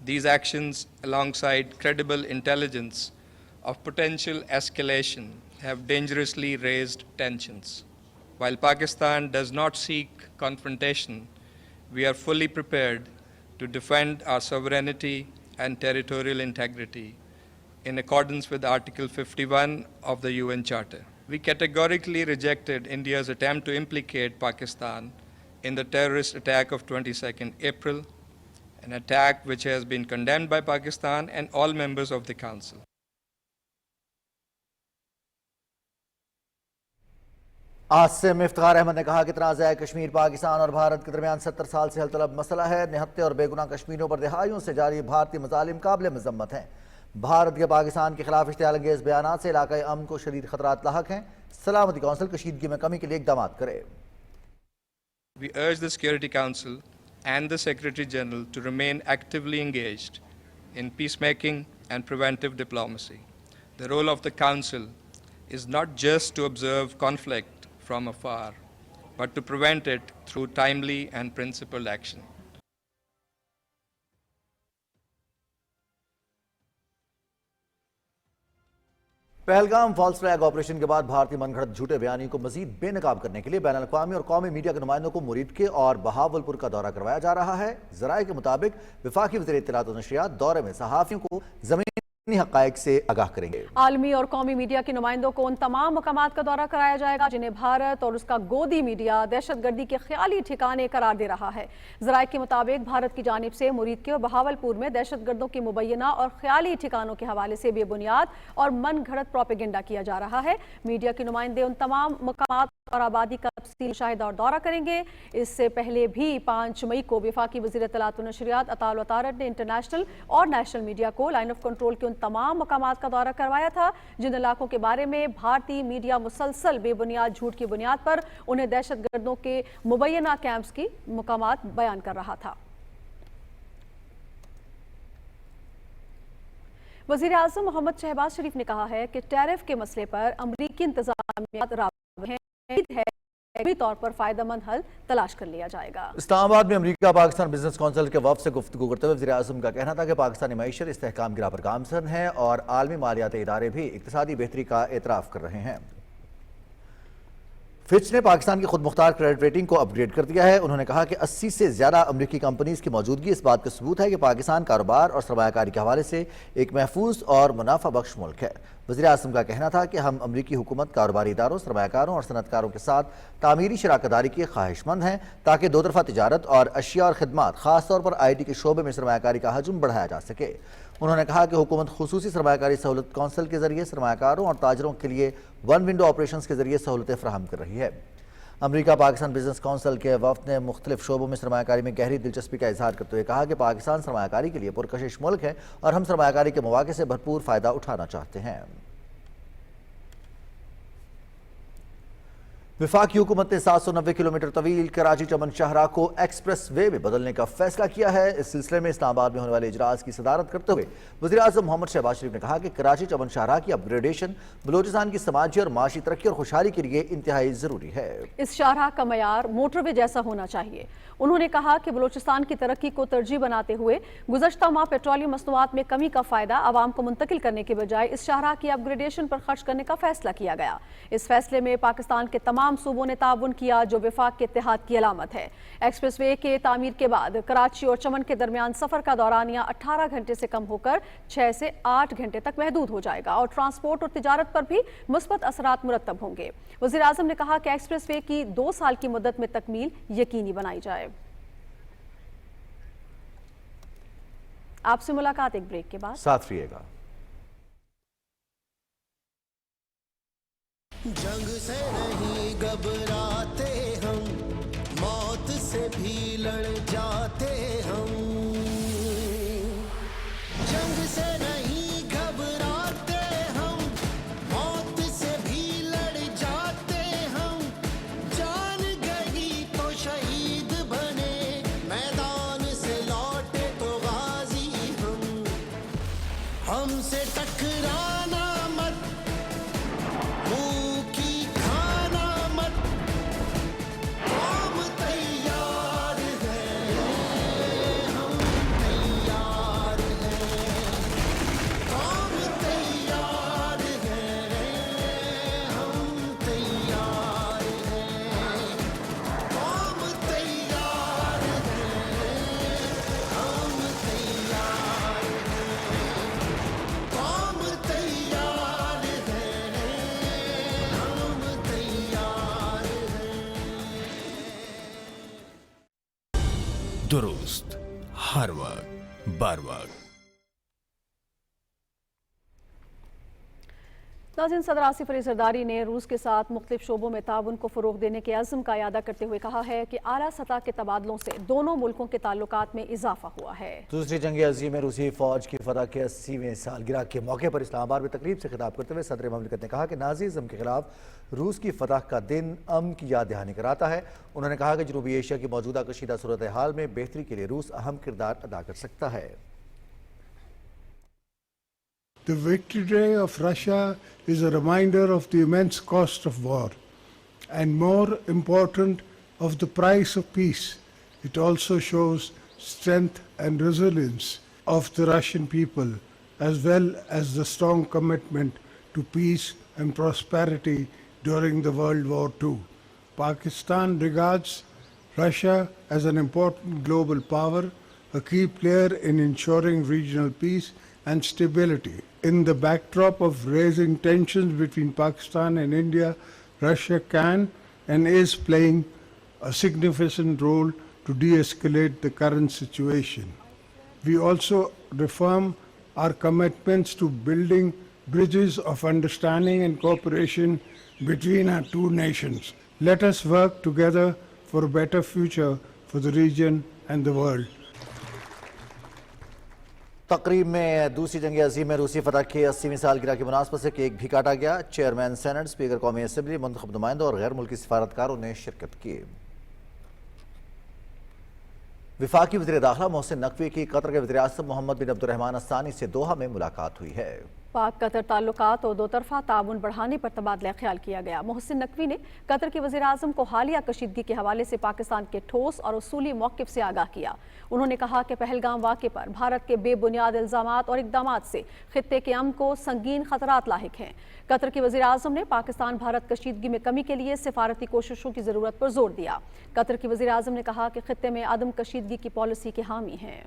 These actions, alongside credible intelligence of potential escalation, have dangerously raised tensions. While Pakistan does not seek confrontation, we are fully prepared to defend our sovereignty and territorial integrity in accordance with Article 51 of the UN Charter. We categorically rejected India's attempt to implicate Pakistan in the terrorist attack of 22nd April, an attack which has been condemned by Pakistan and all members of the Council. Asim Iftikhar Ahmad ने कहा कि तनाज़ा कश्मीर पाकिस्तान और भारत के दरमियान 70 साल से हलतलब मसला है। निहत्ते और बेगुनाह कश्मीरियों पर दहाइयों से जारी भारतीय मज़ालिम काबिल मज़म्मत हैं। भारत के पाकिस्तान के खिलाफ इश्तियाल अंगेज़ बयानात से इलाकाई अमन को शदीद खतरात लाहक हैं। सलामती कौंसिल कशीदगी में कमी के लिए इक़दाम करे। We urge the Security Council and the Secretary General to remain actively engaged in peacemaking and preventive diplomacy. The role of the Council is not just to observe conflict from afar, but to prevent it through timely and principled action. Pahalgam false flag operation के बाद भारतीय मनगढ़ंत झूठे बयानी को मजीद बेनकाब करने के लिए बैनुल-अक़वामी और कौमी मीडिया के नुमाइंदों को मुरीद के और बहावलपुर का दौरा करवाया जा रहा है। ज़राए के मुताबिक वफाकी वज़ीर इत्तलात और नशरियात दौरे में सहाफ़ियों को ज़मीनी हक़ाइक़ से आगाह करेंगे। आलमी और कौमी मीडिया के नुमाइंदों को उन तमाम मकामात का दौरा कराया जाएगा जिन्हें भारत और उसका गोदी मीडिया दहशतगर्दी के ख्याली ठिकाने करार दे रहा है। ज़राए के मुताबिक भारत की जानिब से मुरीद के और बहावलपुर में दहशतगर्दों की मुबैना और ख्याली ठिकानों के हवाले से बेबुनियाद और मन घड़त प्रोपेगेंडा किया जा रहा है। मीडिया के नुमाइंदे उन तमाम मकामात और आबादी का तफसील मुशाहिदा और दौरा करेंगे। इससे पहले भी 5 मई को वफाकी वज़ीर इत्तलात और नशरियात अता वतारत ने इंटरनेशनल और नेशनल मीडिया को लाइन ऑफ कंट्रोल के उन तमाम मकामात का दौरा करवाया था जिन इलाकों के बारे में भारतीय मीडिया मुसलसल बेबुनियाद झूठ की बुनियाद पर उन्हें दहशतगर्दों के मुबैना कैंप्स की मकामात बयान कर रहा था। वज़ीर आज़म मोहम्मद शहबाज शरीफ ने कहा है कि टैरिफ के मसले पर अमरीकी इंतज़ामिया राज़ी है, तौर पर फायदेमंद हल तलाश कर लिया जाएगा। इस्लामाबाद में अमेरिका पाकिस्तान बिजनेस काउंसिल के वफ़द से गुफ्तगू करते हुए वज़ीर आज़म का कहना था कि पाकिस्तानी मईशत इस्तेहकाम की राह पर गामज़न है और आलमी मालियाती इदारे भी इक़्तिसादी बेहतरी का एतराफ़ कर रहे हैं। फिच ने पाकिस्तान की खुद मुख्तार क्रेडिट रेटिंग को अपग्रेड कर दिया है। उन्होंने कहा कि 80 से ज़्यादा अमरीकी कंपनीज की मौजूदगी इस बात का सबूत है कि पाकिस्तान कारोबार और सरमायाकारी के हवाले से एक महफूज और मुनाफा बख्श मुल्क है। वज़ीर आज़म का कहना था कि हम अमरीकी हुकूमत कारोबारी इदारों, सरमायाकारों और सनतकारों के साथ तामीरी शराकतदारी के ख्वाहिशमंद हैं ताकि दो तरफ़ा तिजारत और अशिया और खिदमात ख़ास तौर पर IT के शोबे में सरमायाकारी का हजम बढ़ाया जा सके। उन्होंने कहा कि हुकूमत खुसूसी सरमायाकारी सहूलत कौंसिल के जरिए सरमायाकारों और ताजरों के लिए वन विंडो ऑपरेशंस के जरिए सहूलतें फराहम कर रही है। अमेरिका पाकिस्तान बिजनेस काउंसिल के वफ़द ने मुख्तलिफ शोबों में सरमायाकारी में गहरी दिलचस्पी का इजहार करते हुए कहा कि पाकिस्तान सरमायाकारी के लिए पुरकशिश मुल्क है और हम सरमायाकारी के मौक़े से भरपूर फ़ायदा उठाना चाहते हैं। वफाकी हुकूमत ने 790 किलोमीटर तवील कराची चमन शाहराह को एक्सप्रेस वे में बदलने का फैसला किया है। इस सिलसिले में इस्लामाबाद में होने वाले इजलास की सदारत करते हुए वज़ीर आज़म मोहम्मद शहबाज शरीफ ने कहा कि कराची चमन शाहराह की अपग्रेडेशन बलूचिस्तान की समाजी और माशी तरक्की और खुशहाली के लिए इंतहाई ज़रूरी है। इस शाहराह का मयार मोटरवे जैसा होना चाहिए। उन्होंने कहा कि बलूचिस्तान की तरक्की को तरजीह बनाते हुए गुज़श्ता माह पेट्रोलियम मसनूआत में कमी का फ़ायदा आवाम को मुंतकिल करने के बजाय इस शाहराह की अपग्रेडेशन पर खर्च करने का फैसला किया गया। इस फैसले में पाकिस्तान के तमाम सूबों ने ताउन किया, जो वफाक के इत्तेहाद की अलामत है। एक्सप्रेस वे के तामीर के बाद कराची और चमन के दरमियान सफ़र का दौरानिया 18 घंटे से कम होकर 6 से 8 घंटे तक महदूद हो जाएगा और ट्रांसपोर्ट और तिजारत पर भी मुस्बत असरात मुरतब होंगे। वज़ीर आज़म ने कहा कि एक्सप्रेस वे की 2 साल की मुद्दत में तकमील यकीनी बनाई जाए। आपसे मुलाकात एक ब्रेक के बाद, साथ रहिएगा। जंग से नहीं घबराते हम, मौत से भी लड़ जाते हम। जंग से नहीं घबराते हम, मौत से भी लड़ जाते हम। जान गई तो शहीद बने, मैदान से लौटे तो गाजी हम। हमसे टकराना मत, दुरुस्त हर वक्त बार वक्त। नाज़रीन, सदर आसिफ अली ज़रदारी ने रूस के साथ मुख्तलिफ शोबों में ताउन को फ़रोग़ देने के अज़्म का इयादा करते हुए कहा है कि आला सतह के तबादलों से दोनों मुल्कों के ताल्लुकात में इजाफा हुआ है। दूसरी जंग अज़ीम में रूसी फ़ौज की फतह के 80वें सालगिरह के मौके पर इस्लामाबाद में तकरीब से खिताब करते हुए सदर ममलिकत ने कहा कि नाज़ीज़्म के खिलाफ रूस की फतह का दिन अमन की याद दहानी कराता है। उन्होंने कहा कि जनूबी एशिया की मौजूदा कशीदा सूरत हाल में बेहतरी के लिए रूस अहम किरदार अदा कर सकता है। The victory day of Russia is a reminder of the immense cost of war, and more important, of the price of peace. It also shows strength and resilience of the Russian people, as well as the strong commitment to peace and prosperity during the World War II. Pakistan regards Russia as an important global power, a key player in ensuring regional peace and stability. In the backdrop of raising tensions between Pakistan and India, Russia can and is playing a significant role to de-escalate the current situation. We also reaffirm our commitments to building bridges of understanding and cooperation between our two nations. Let us work together for a better future for the region and the world. तकरीब में दूसरी जंग अज़ीम में रूसी फतह के 80वीं सालगिरह की मुनासबत से केक भी काटा गया। चेयरमैन सेनेट, स्पीकर कौमी असम्बली, मुंतखब नुमाइंदों और गैर मुल्की सिफारतकारों ने शिरकत की। वफाकी वज़ीर दाखिला मोहसिन नकवी की कतर के वज़ीर आज़म मोहम्मद बिन अब्दुर्रहमान अस्सानी से दोहा में मुलाकात हुई है। पाक कतर ताल्लुकात और दो तरफा ताउन बढ़ाने पर तबादला ख्याल किया गया। मोहसिन नकवी ने कतर के वज़ीर आज़म को हालिया कशीदगी के हवाले से पाकिस्तान के ठोस और उसूली मौक़िफ़ से आगाह किया। उन्होंने कहा कि पहलगाम वाक़े पर भारत के बेबुनियाद इल्ज़ामात और इक़दामात से खित्ते के अमन को संगीन ख़तरात लाहिक हैं। कतर के वज़ीर आज़म ने पाकिस्तान भारत कशीदगी में कमी के लिए सिफारती कोशिशों की ज़रूरत पर जोर दिया। कतर के वज़ीर आज़म ने कहा कि खित्ते में अदम कशीदगी की पॉलिसी के हामी हैं।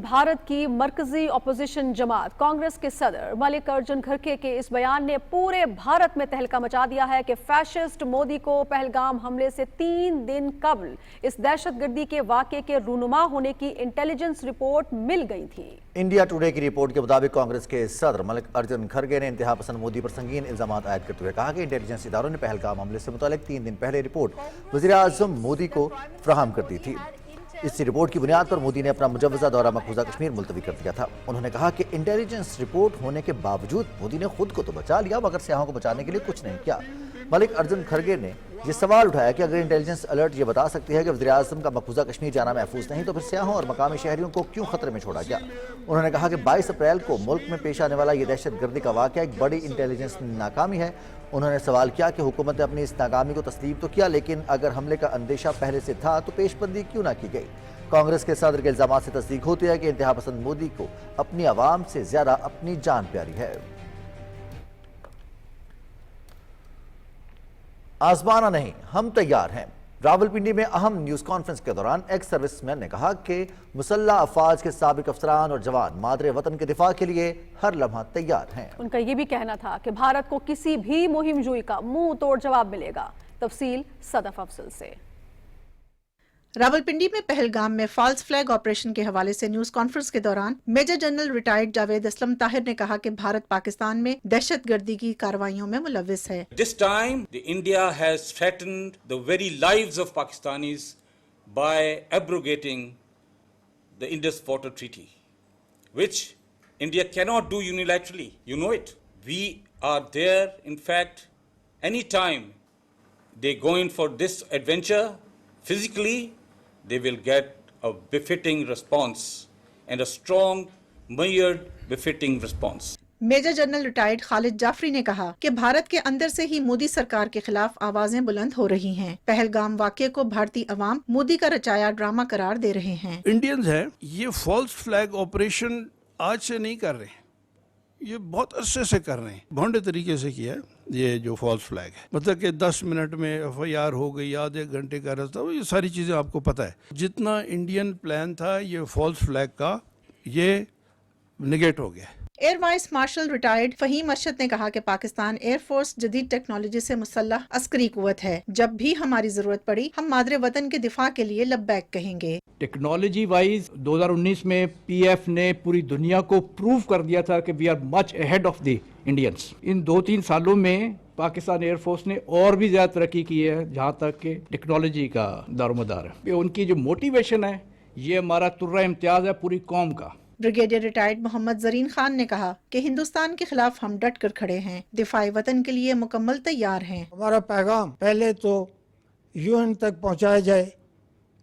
भारत की मरकजी अपोजिशन जमात कांग्रेस के सदर मल्लिकार्जुन खड़गे के इस बयान ने पूरे भारत में तहलका मचा दिया है कि फैशिस्ट मोदी को पहलगाम हमले से 3 दिन कबल इस दहशतगर्दी के वाक़े के रूनुमा होने की इंटेलिजेंस रिपोर्ट मिल गई थी। इंडिया टुडे की रिपोर्ट के मुताबिक कांग्रेस के सदर मल्लिकार्जुन खड़गे ने इंतहा पसंद मोदी पर संगीन इल्जामात आयद करते हुए कहा कि इंटेलिजेंस इदारों ने पहलगाम हमले से मुतालिक 3 दिन पहले रिपोर्ट वज़ीर आज़म मोदी को फराहम कर दी थी। इसी रिपोर्ट की बुनियाद पर मोदी ने अपना मुजव्वजा दौरा मकबूजा कश्मीर मुलतवी कर दिया था। उन्होंने कहा कि इंटेलिजेंस रिपोर्ट होने के बावजूद मोदी ने खुद को तो बचा लिया मगर सियाहों को बचाने के लिए कुछ नहीं किया। मलिक अर्जुन खड़गे ने ये सवाल उठाया कि अगर इंटेलिजेंस अलर्ट ये बता सकती है कि वज़ीर-ए-आज़म का मकबूजा कश्मीर जाना महफूज नहीं तो फिर सियाहों और मकामी शहरियों को क्यों खतरे में छोड़ा गया। उन्होंने कहा कि 22 अप्रैल को मुल्क में पेश आने वाला ये दहशतगर्दी का वाक़या एक बड़ी इंटेलिजेंस नाकामी है। उन्होंने सवाल किया कि हुकूमत ने अपनी इस नाकामी को तस्लीम तो किया, लेकिन अगर हमले का अंदेशा पहले से था तो पेशबंदी क्यों ना की गई। कांग्रेस के सदर के इल्जामात से तस्दीक होती है कि इंतहा पसंद मोदी को अपनी आवाम से ज्यादा अपनी जान प्यारी है। आजमाना नहीं, हम तैयार हैं। रावलपिंडी में अहम न्यूज कॉन्फ्रेंस के दौरान एक्स सर्विसमैन ने कहा कि मुसल्लह अफवाज के साबिक अफसरान और जवान मादरे वतन के दिफा के लिए हर लम्हा तैयार हैं। उनका ये भी कहना था कि भारत को किसी भी मुहिम जुई का मुंह तोड़ जवाब मिलेगा। तफसील सदफ अफजल से। रावलपिंडी में पहलगाम में फॉल्स फ्लैग ऑपरेशन के हवाले से न्यूज कॉन्फ्रेंस के दौरान major general retired Javed Aslam Tahir ने कहा कि भारत पाकिस्तान में दहशतगर्दी की कार्रवाइयों में मुलव्विस है। This time, India has threatened the very lives of Pakistanis by abrogating the Indus Water Treaty, which India cannot do unilaterally. You know it. We are there, in fact, anytime they go in for this adventure, physically, they will get a befitting response and a strong, measured, befitting response. Major general retired Khalid Jafri ने कहा कि भारत के अंदर से ही मोदी सरकार के खिलाफ आवाजें बुलंद हो रही हैं। पहलगाम वाक़ये को भारतीय अवाम मोदी का रचाया ड्रामा करार दे रहे हैं। इंडियंस हैं, ये फॉल्स फ्लैग ऑपरेशन आज से नहीं कर रहे, ये बहुत अरसे से कर रहे हैं। भोंडे तरीके से किया है ये जो फॉल्स फ्लैग है, मतलब कि 10 मिनट में FIR हो गई, आधे घंटे का रास्ता, ये सारी चीज़ें आपको पता है। जितना इंडियन प्लान था ये फॉल्स फ्लैग का, ये निगेट हो गया। Air vice marshal retired Fahim Arshad ने कहा कि पाकिस्तान एयरफोर्स जदीद टेक्नोलॉजी से मुसल्लह अस्करी कुव्वत है। जब भी हमारी जरूरत पड़ी हम मादरे वतन के दिफा के लिए लब्बैक कहेंगे। टेक्नोलॉजी वाइज 2019 में PF ने पूरी दुनिया को प्रूव कर दिया था कि we are much ahead of the Indians. इन 2-3 सालों में पाकिस्तान एयरफोर्स ने और भी ज़्यादा तरक्की की है जहाँ तक कि टेक्नोलॉजी का दारोमदार है। उनकी जो मोटिवेशन है ये हमारा तुर्रा इम्तियाज़ है पूरी कौम का। ब्रिगेडियर रिटायर्ड मोहम्मद जरीन खान ने कहा कि हिंदुस्तान के खिलाफ हम डट कर खड़े हैं, दिफाई वतन के लिए मुकम्मल तैयार हैं। हमारा पैगाम पहले तो UN तक पहुंचाया जाए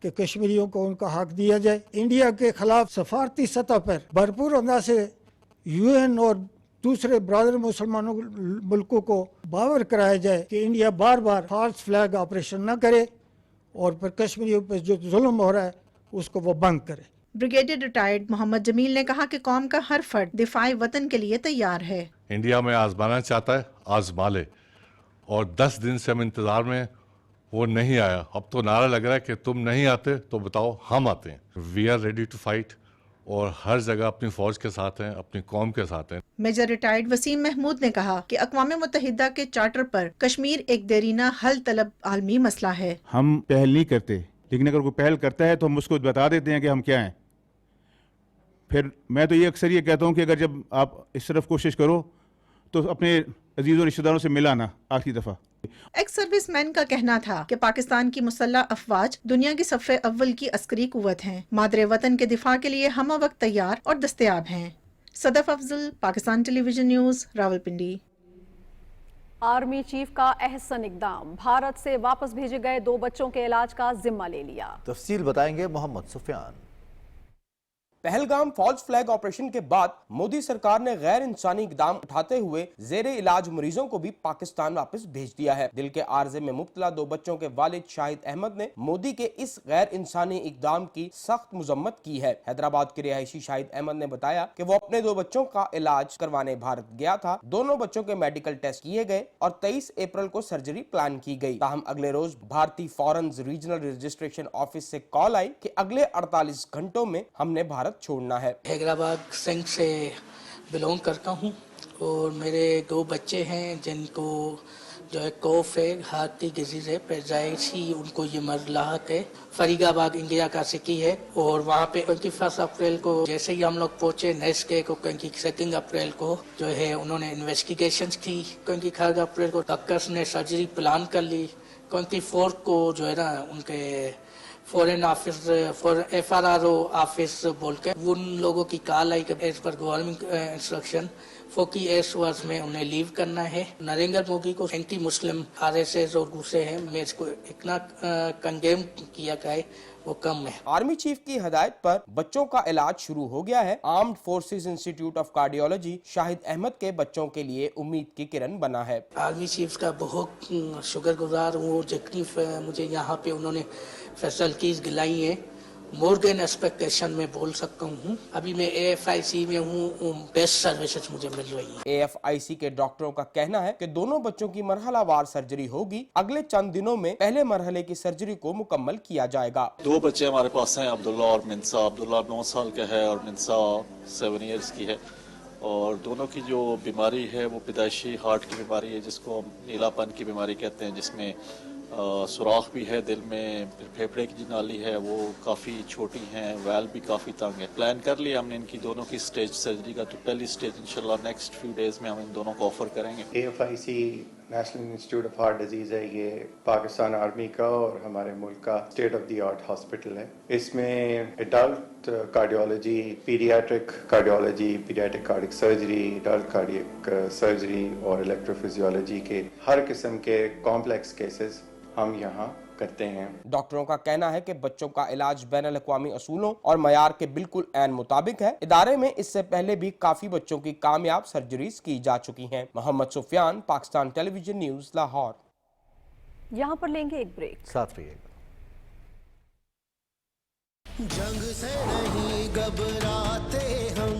कि कश्मीरियों को उनका हक दिया जाए। इंडिया के खिलाफ सफारती सतह पर भरपूर अंदाज से UN और दूसरे ब्रादर मुसलमानों मुल्कों को बावर कराया जाए कि इंडिया बार बार फॉल्स फ्लैग ऑपरेशन न करे और फिर कश्मीरियों पर जो जुल्म हो रहा है उसको वो बंद करे। ब्रिगेडियर रिटायर्ड मोहम्मद जमील ने कहा कि कौम का हर फर्द दिफाई वतन के लिए तैयार है। इंडिया में आजमाना चाहता है, आजमा ले। और 10 दिन से हम इंतजार में, वो नहीं आया। अब तो नारा लग रहा है कि तुम नहीं आते तो बताओ हम आते हैं। We are ready to fight और हर जगह अपनी फौज के साथ हैं, अपनी कौम के साथ हैं। मेजर रिटायर्ड वसीम महमूद ने कहा कि अक़वाम मुत्तहिदा के चार्टर पर कश्मीर एक देरीना हल तलब आलमी मसला है। हम पहल नहीं करते, लेकिन अगर कोई पहल करता है तो हम उसको बता देते हैं कि हम क्या हैं। फिर मैं तो ये अक्सर ये कहता हूँ कि अगर जब आप इस तरफ कोशिश करो तो अपने अजीज़ों रिश्तेदारों से मिलाना आखिरी दफ़ा। एक्स सर्विसमैन का कहना था कि पाकिस्तान की मुसल्लह अफवाज दुनिया की सफ़े अव्वल की अस्करी कुव्वत हैं। मादरे वतन के दिफा के लिए हम वक्त तैयार और दस्तयाब हैं। Sadaf Afzal, Pakistan television news, Rawalpindi. Army chief का अहसन इकदाम, भारत से वापस भेजे गए 2 बच्चों के इलाज का जिम्मा ले लिया। तफसील बताएंगे Mohammad Sufiyan. Pahalgam false flag operation के बाद मोदी सरकार ने गैर इंसानी इकदाम उठाते हुए जेरे इलाज मरीजों को भी पाकिस्तान वापस भेज दिया है। दिल के आर्जे में मुब्तला 2 बच्चों के वालिद शाहिद अहमद ने मोदी के इस गैर इंसानी इकदाम की सख्त मजम्मत की है। हैदराबाद के रिहायशी शाहिद अहमद ने बताया कि वो अपने 2 बच्चों का इलाज करवाने भारत गया था। दोनों बच्चों के मेडिकल टेस्ट किए गए और 23 अप्रैल को सर्जरी प्लान की गई। ताहम अगले रोज भारतीय फॉरेन रीजनल रजिस्ट्रेशन ऑफिस से कॉल आई कि अगले 48 घंटों में हमने भारत छोड़ना है। हैदराबाद सिंध से बिलोंग करता हूँ और मेरे 2 बच्चे हैं जिनको जो है कोफ है, हार्ट की डिजीज है, पैराइसी उनको ये मरलाहत है। फरीदाबाद इंडिया का सिटी है और वहाँ पे 21 अप्रैल को जैसे ही हम लोग पहुँचे नेक्स्ट डे को 22 अप्रैल को जो है उन्होंने इन्वेस्टिगेशंस की। 23 अप्रैल को डॉक्टर्स ने सर्जरी प्लान कर ली। 24 को जो है ना उनके फॉरेन ऑफिस FRRO ऑफिस बोल के उन लोगों की कॉल आई कि as per government instruction 48 hours में उन्हें लीव करना है। नरेंद्र मोदी को एंटी मुस्लिम RSS और दूसरे हैं में इसको इतना कंडेम किया गया है वो कम है। आर्मी चीफ की हिदायत पर बच्चों का इलाज शुरू हो गया है। Armed forces institute of cardiology Shahid Ahmed के बच्चों के लिए उम्मीद की किरण बना है। आर्मी चीफ का बहुत शुक्रगुजार हूँ, जितनी मुझे यहाँ पे उन्होंने फैसिलिटीज दिलाई हैं मोर देन एक्सपेक्टेशन में बोल सकता हूँ। अभी मैं AFIC में हूँ, बेस्ट सर्विसेज मुझे मिल रही है। AFIC के डॉक्टरों का कहना है कि दोनों बच्चों की मरहलावार सर्जरी होगी। अगले चंद दिनों में पहले मरहले की सर्जरी को मुकम्मल किया जाएगा। 2 बच्चे हमारे पास हैं, अब्दुल्ला और मिंसा। अब्दुल्ला 9 साल का है और मिंसा 7 इयर्स की है और दोनों की जो बीमारी है वो पैदाइशी हार्ट की बीमारी है जिसको हम नीलापन की बीमारी कहते हैं, जिसमें सुराख भी है दिल में, फेफड़े की जो नाली है वो काफ़ी छोटी हैं, वैल भी काफ़ी तंग है। प्लान कर लिया हमने इनकी दोनों की स्टेज सर्जरी का, तो पहली स्टेज इंशाल्लाह नेक्स्ट फ्यू डेज में हम इन दोनों को ऑफर करेंगे। AFIC national institute of heart disease है, ये पाकिस्तान आर्मी का और हमारे मुल्क का state of the art hospital है। इसमें adult cardiology, paediatric cardiology, paediatric cardiac surgery, adult cardiac surgery और इलेक्ट्रोफिजियोलॉजी के हर किस्म के कॉम्प्लेक्स केसेस हम यहाँ करते हैं। डॉक्टरों का कहना है कि बच्चों का इलाज बैनुल अक़वामी असूलों और मयार के बिल्कुल ऐन मुताबिक है। इदारे में इससे पहले भी काफी बच्चों की कामयाब सर्जरीज की जा चुकी हैं। Mohammad Sufiyan, Pakistan television news, Lahore. यहाँ पर लेंगे एक ब्रेक, साथ रहिएगा। जंग से नहीं घबराते हम,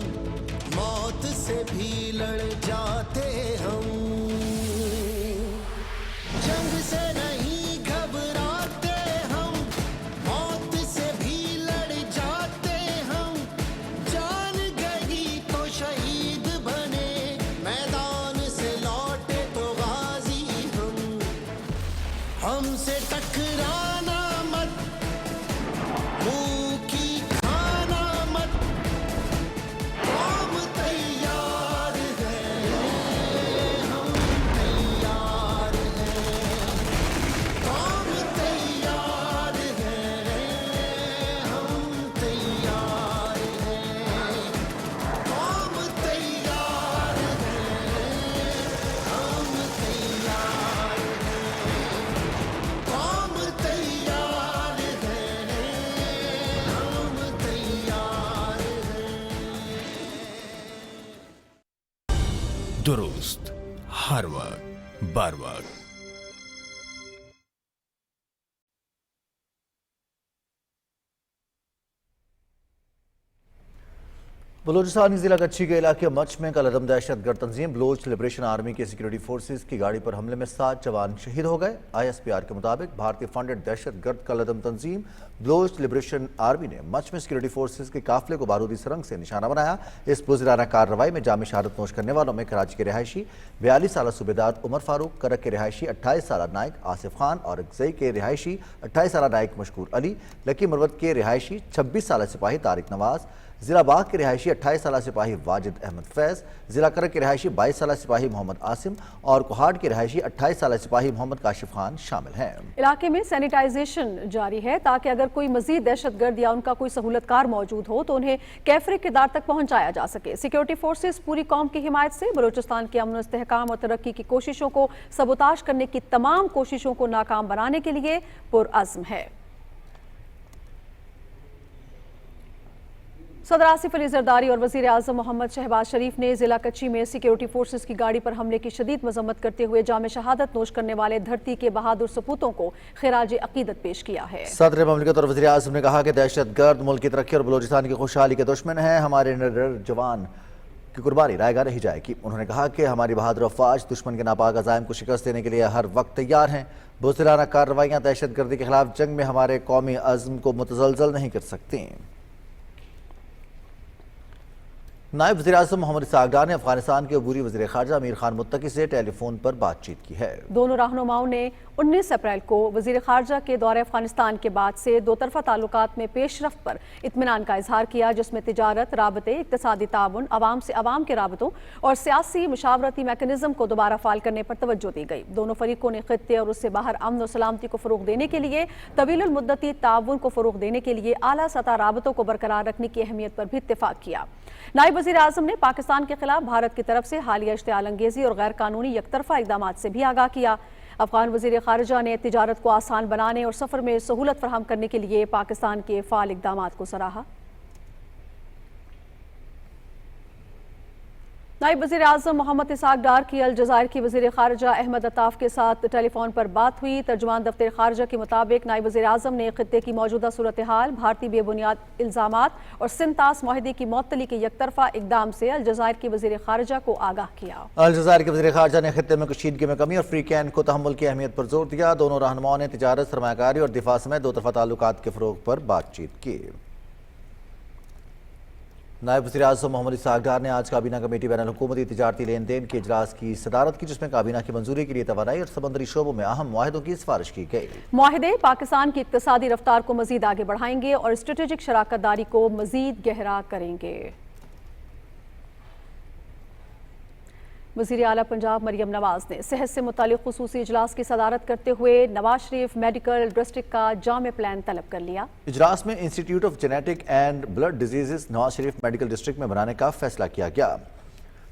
मौत से भी लड़ जाते हम। जंग से नहीं घबराते हम, मौत से भी लड़ जाते हम। जान गई तो शहीद बने, मैदान से लौटे तो गाजी हम। हमसे टकराना मत, मुंह की खाना मत, कौम तैयार है, हम तैयार हैं। कौम तैयार है, हम तैयार हैं। कौम तैयार है, हम तैयार हैं। कौम तैयार है, हम तैयार हैं। दुरुस्त हर वक्त बार वक्त। बलूचिस्तानी जिला कच्ची के इलाके मच में कल अदम दहशतगर्द तंजीम बलोच लिबरेशन आर्मी के सिक्योरिटी फोर्सेज की गाड़ी पर हमले में 7 जवान शहीद हो गए। ISPR के मुताबिक भारतीय फंडेड दहशतगर्द कल अदम तंजीम बलोच लिबरेशन आर्मी ने मच में सिक्योरिटी फोर्सेज के काफिले को बारूदी सुरंग से निशाना बनाया। इस बुज़दिलाना कार्रवाई में जाम शहादत नोश करने वालों में कराची के रिहायशी 42 साल सूबेदार उमर फारूक, करक के रिहायशी 28 साल नायक आसिफ खान और अगजई के रिहायशी 28 साल नायक मशकूर अली, लकी मरवत के रिहायशी 26 साल सिपाही तारिक नवाज, जिला बाग के रिहायशी 28 साल सिपाही वाजिद अहमद फैज, जिला करक के रिहायशी 22 साल सिपाही मोहम्मद आसिम और कोहाट के रिहायशी 28 साल सिपाही मोहम्मद काशिफ खान शामिल हैं। इलाके में सैनिटाइजेशन जारी है ताकि अगर कोई मजीद दहशतगर्द या उनका कोई सहूलतकार मौजूद हो तो उन्हें कैफरे किरदार तक पहुंचाया जा सके। सिक्योरिटी फोर्सेस पूरी कौम की हिमायत से बलूचिस्तान के अमन, इस्तेहकाम और तरक्की की कोशिशों को सबोताश करने की तमाम कोशिशों को नाकाम बनाने के लिए पुरअज़्म है। सदर आसिफ अली जरदारी और वज़ीर आज़म मोहम्मद शहबाज शरीफ ने जिला कच्ची में सिक्योरिटी फोर्सेस की गाड़ी पर हमले की शदीद मजम्मत करते हुए जाम शहादत नोश करने वाले धरती के बहादुर सपूतों को खिराज अकीदत पेश किया है। सदर ममलिकत और वज़ीर आज़म ने कहा कि दहशतगर्द मुल्क की तरक्की और बलूचिस्तान की खुशहाली के दुश्मन हैं। हमारे निडर जवान की कुर्बानी रायगा रही जाएगी। उन्होंने कहा कि हमारी बहादुर अफवाज दुश्मन के नापाक अज़ाइम को शिकस्त देने के लिए हर वक्त तैयार हैं। बुज़दिलाना कार्रवाइयाँ दहशतगर्दी के खिलाफ जंग में हमारे कौमी अज़्म को मुतज़लज़ल नहीं कर सकती। نائب وزیر اعظم محمد اسحاق ڈار نے افغانستان کے عبوری وزیر خارجہ امیر خان متقی سے ٹیلی فون پر بات چیت کی ہے۔ دونوں رہنماؤں نے 19 اپریل کو وزیر خارجہ کے دورہ افغانستان کے بعد سے دو طرفہ تعلقات میں پیش رفت پر اطمینان کا اظہار کیا، جس میں تجارت، رابطے، اقتصادی تعاون، عوام سے عوام کے رابطوں اور سیاسی مشاورتی میکانزم کو دوبارہ فعال کرنے پر توجہ دی گئی۔ دونوں فریقوں نے خطے اور اس سے باہر امن و سلامتی کو فروغ دینے کے لیے طویل المدتی تعاون کو فروغ دینے کے لیے اعلیٰ سطح رابطوں کو برقرار رکھنے کی اہمیت پر بھی اتفاق کیا۔ نائب وزیر اعظم نے پاکستان کے خلاف بھارت کی طرف سے حالیہ اشتعال انگیزی اور غیر قانونی یک طرفہ اقدامات سے بھی آگاہ کیا۔ افغان وزیر خارجہ نے تجارت کو آسان بنانے اور سفر میں سہولت فراہم کرنے کے لیے پاکستان کے فعال اقدامات کو سراہا۔ نائب وزیر اعظم محمد اسحاق ڈار کی الجزائر کی وزیر خارجہ احمد عطاف کے ساتھ ٹیلی فون پر بات ہوئی۔ ترجمان دفتر خارجہ کے مطابق نائب وزیر اعظم نے خطے کی موجودہ صورتحال، بھارتی بے بنیاد الزامات اور سنتاس معاہدے کی معطلی کے یک طرفہ اقدام سے الجزائر کی وزیر خارجہ کو آگاہ کیا۔ الجزائر کے وزیر خارجہ نے خطے میں کشیدگی میں کمی اور فری کین کو تحمل کی اہمیت پر زور دیا۔ دونوں رہنماؤں نے تجارت، سرمایہ کاری اور دفاع سمیت دو طرفہ تعلقات کے فروغ پر بات چیت کی۔ نائب وزیر اعظم محمد اسحاق ڈار نے آج کابینہ کمیٹی بین الحکومتی تجارتی لین دین کے اجلاس کی صدارت کی، جس میں کابینہ کی منظوری کے لیے توانائی اور سمندری شعبوں میں اہم معاہدوں کی سفارش کی گئی۔ معاہدے پاکستان کی اقتصادی رفتار کو مزید آگے بڑھائیں گے اور اسٹریٹجک شراکت داری کو مزید گہرا کریں گے۔ وزیر اعلیٰ پنجاب مریم نواز نے صحت سے متعلق خصوصی اجلاس کی صدارت کرتے ہوئے نواز شریف میڈیکل ڈسٹرکٹ کا جامع پلان طلب کر لیا۔ اجلاس میں institute of genetic and blood diseases Nawaz Sharif medical district میں بنانے کا فیصلہ کیا گیا۔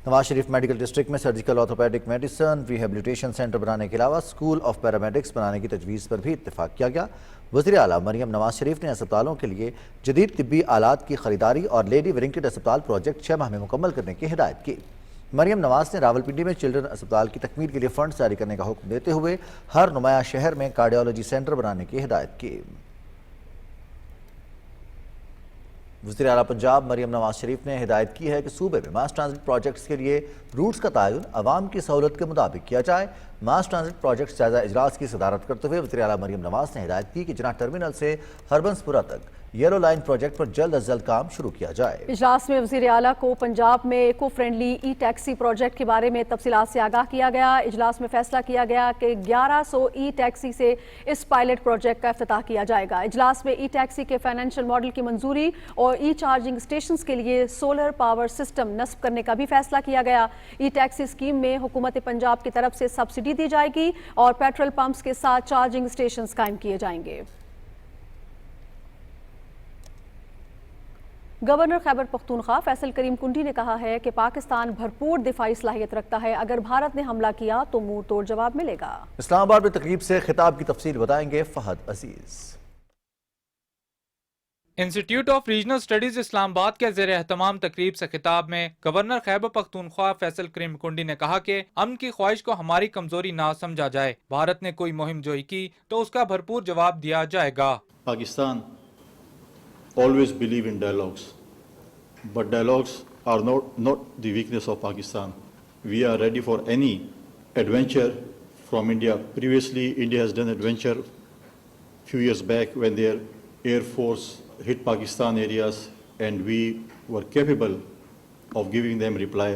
نواز شریف میڈیکل ڈسٹرکٹ میں surgical orthopaedic medicine rehabilitation centre بنانے کے علاوہ اسکول آف پیرامیڈکس بنانے کی تجویز پر بھی اتفاق کیا گیا۔ وزیر اعلیٰ مریم نواز شریف نے اسپتالوں کے لیے جدید طبی آلات کی خریداری اور لیڈی ویلنگٹن اسپتال پروجیکٹ 6 ماہ میں مکمل کرنے کی ہدایت کی۔ مریم نواز نے راولپنڈی میں چلڈرن اسپتال کی تکمیل کے لیے فنڈز جاری کرنے کا حکم دیتے ہوئے ہر نمایاں شہر میں کارڈیالوجی سینٹر بنانے کی ہدایت کی۔ وزیر اعلیٰ پنجاب مریم نواز شریف نے ہدایت کی ہے کہ صوبے میں ماس ٹرانزٹ پروجیکٹس کے لیے روٹس کا تعین عوام کی سہولت کے مطابق کیا جائے۔ ماس ٹرانزٹ پروجیکٹس جائزہ اجلاس کی صدارت کرتے ہوئے وزیر اعلیٰ مریم نواز نے ہدایت کی کہ جناح ٹرمینل سے ہربنس پورہ تک یلو لائن پروجیکٹ پر جلد از جلد کام شروع کیا جائے۔ اجلاس میں وزیر اعلیٰ کو پنجاب میں ایکو فرینڈلی ای ٹیکسی پروجیکٹ کے بارے میں تفصیلات سے آگاہ کیا گیا۔ اجلاس میں فیصلہ کیا گیا کہ 1100 ای ٹیکسی سے اس پائلٹ پروجیکٹ کا افتتاح کیا جائے گا۔ اجلاس میں ای ٹیکسی کے فائنینشیل ماڈل کی منظوری اور ای چارجنگ اسٹیشنز کے لیے سولر پاور سسٹم نصب کرنے کا بھی فیصلہ کیا گیا۔ ای ٹیکسی اسکیم میں حکومت پنجاب کی طرف سے سبسڈی دی جائے گی اور پیٹرول پمپس کے ساتھ چارجنگ اسٹیشنز قائم کیے جائیں گے۔ گورنر خیبر پختونخوا فیصل کریم کنڈی نے کہا ہے کہ پاکستان بھرپور دفاعی صلاحیت رکھتا ہے، اگر بھارت نے حملہ کیا تو منہ توڑ جواب ملے گا۔ اسلام آباد میں تقریب سے خطاب کی تفصیل بتائیں گے فہد عزیز۔ انسٹیٹیوٹ آف ریجنل اسٹڈیز اسلام آباد کے زیر اہتمام تقریب سے خطاب میں گورنر خیبر پختونخوا فیصل کریم کنڈی نے کہا کہ امن کی خواہش کو ہماری کمزوری نہ سمجھا جائے، بھارت نے کوئی مہم جوئی کی تو اس کا بھرپور جواب دیا جائے گا۔ Pakistan always believe in dialogues, but dialogues are not the weakness of Pakistan. We are ready for any adventure from India. Previously, India has done adventure few years back when their air force hit Pakistan areas and we were capable of giving them reply.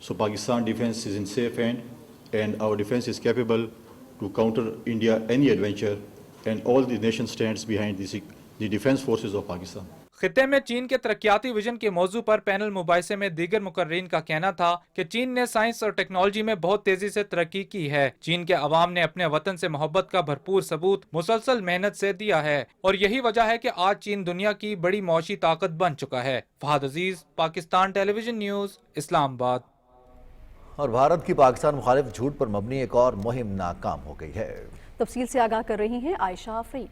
So Pakistan defense is in safe hand and our defense is capable to counter India any adventure, and all the nation stands behind the defense forces of Pakistan. خطے میں چین کے ترقیاتی vision کے موضوع پر panel مباحثے میں دیگر مقررین کا کہنا تھا کہ چین نے سائنس اور ٹیکنالوجی میں بہت تیزی سے ترقی کی ہے۔ چین کے عوام نے اپنے وطن سے محبت کا بھرپور ثبوت مسلسل محنت سے دیا ہے اور یہی وجہ ہے کہ آج چین دنیا کی بڑی معاشی طاقت بن چکا ہے۔ فہد عزیز، پاکستان ٹیلی ویژن نیوز، اسلام آباد۔ اور بھارت کی پاکستان مخالف جھوٹ پر مبنی ایک اور مہم ناکام ہو گئی ہے۔ تفصیل سے آگاہ کر رہی ہیں عائشہ آفرین۔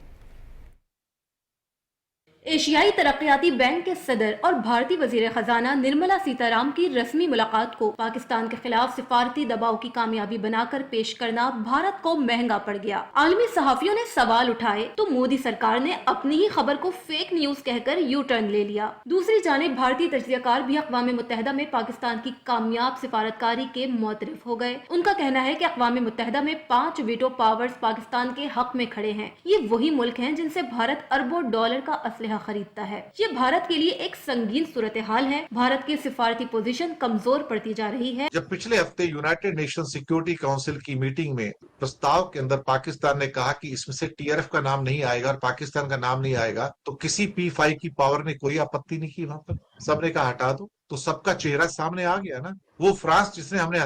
ایشیائی ترقیاتی بینک کے صدر اور بھارتی وزیر خزانہ نرملا سیتارام کی رسمی ملاقات کو پاکستان کے خلاف سفارتی دباؤ کی کامیابی بنا کر پیش کرنا بھارت کو مہنگا پڑ گیا۔ عالمی صحافیوں نے سوال اٹھائے تو مودی سرکار نے اپنی ہی خبر کو فیک نیوز کہہ کر یو ٹرن لے لیا۔ دوسری جانب بھارتی تجزیہ کار بھی اقوام متحدہ میں پاکستان کی کامیاب سفارتکاری کے معترف ہو گئے۔ ان کا کہنا ہے کہ اقوام متحدہ میں 5 ویٹو پاورز پاکستان کے حق میں کھڑے ہیں۔ یہ وہی ملک ہیں جن سے بھارت اربوں ڈالر کا اسلحہ اسلحہ خریدता है। ये भारत के लिए एक संगीन सूरत हाल है। भारत की सिफारती पोजीशन कमजोर पड़ती जा रही है। जब पिछले हफ्ते यूनाइटेड नेशन सिक्योरिटी काउंसिल की मीटिंग में प्रस्ताव के अंदर पाकिस्तान ने कहा कि इसमें से टीआरएफ का नाम नहीं आएगा और पाकिस्तान का नाम नहीं आएगा, तो किसी P5 की पावर ने कोई आपत्ति नहीं की। वहां पर सबने कहा हटा दो, तो सबका चेहरा सामने आ गया ना। वो फ्रांस जिसने हमें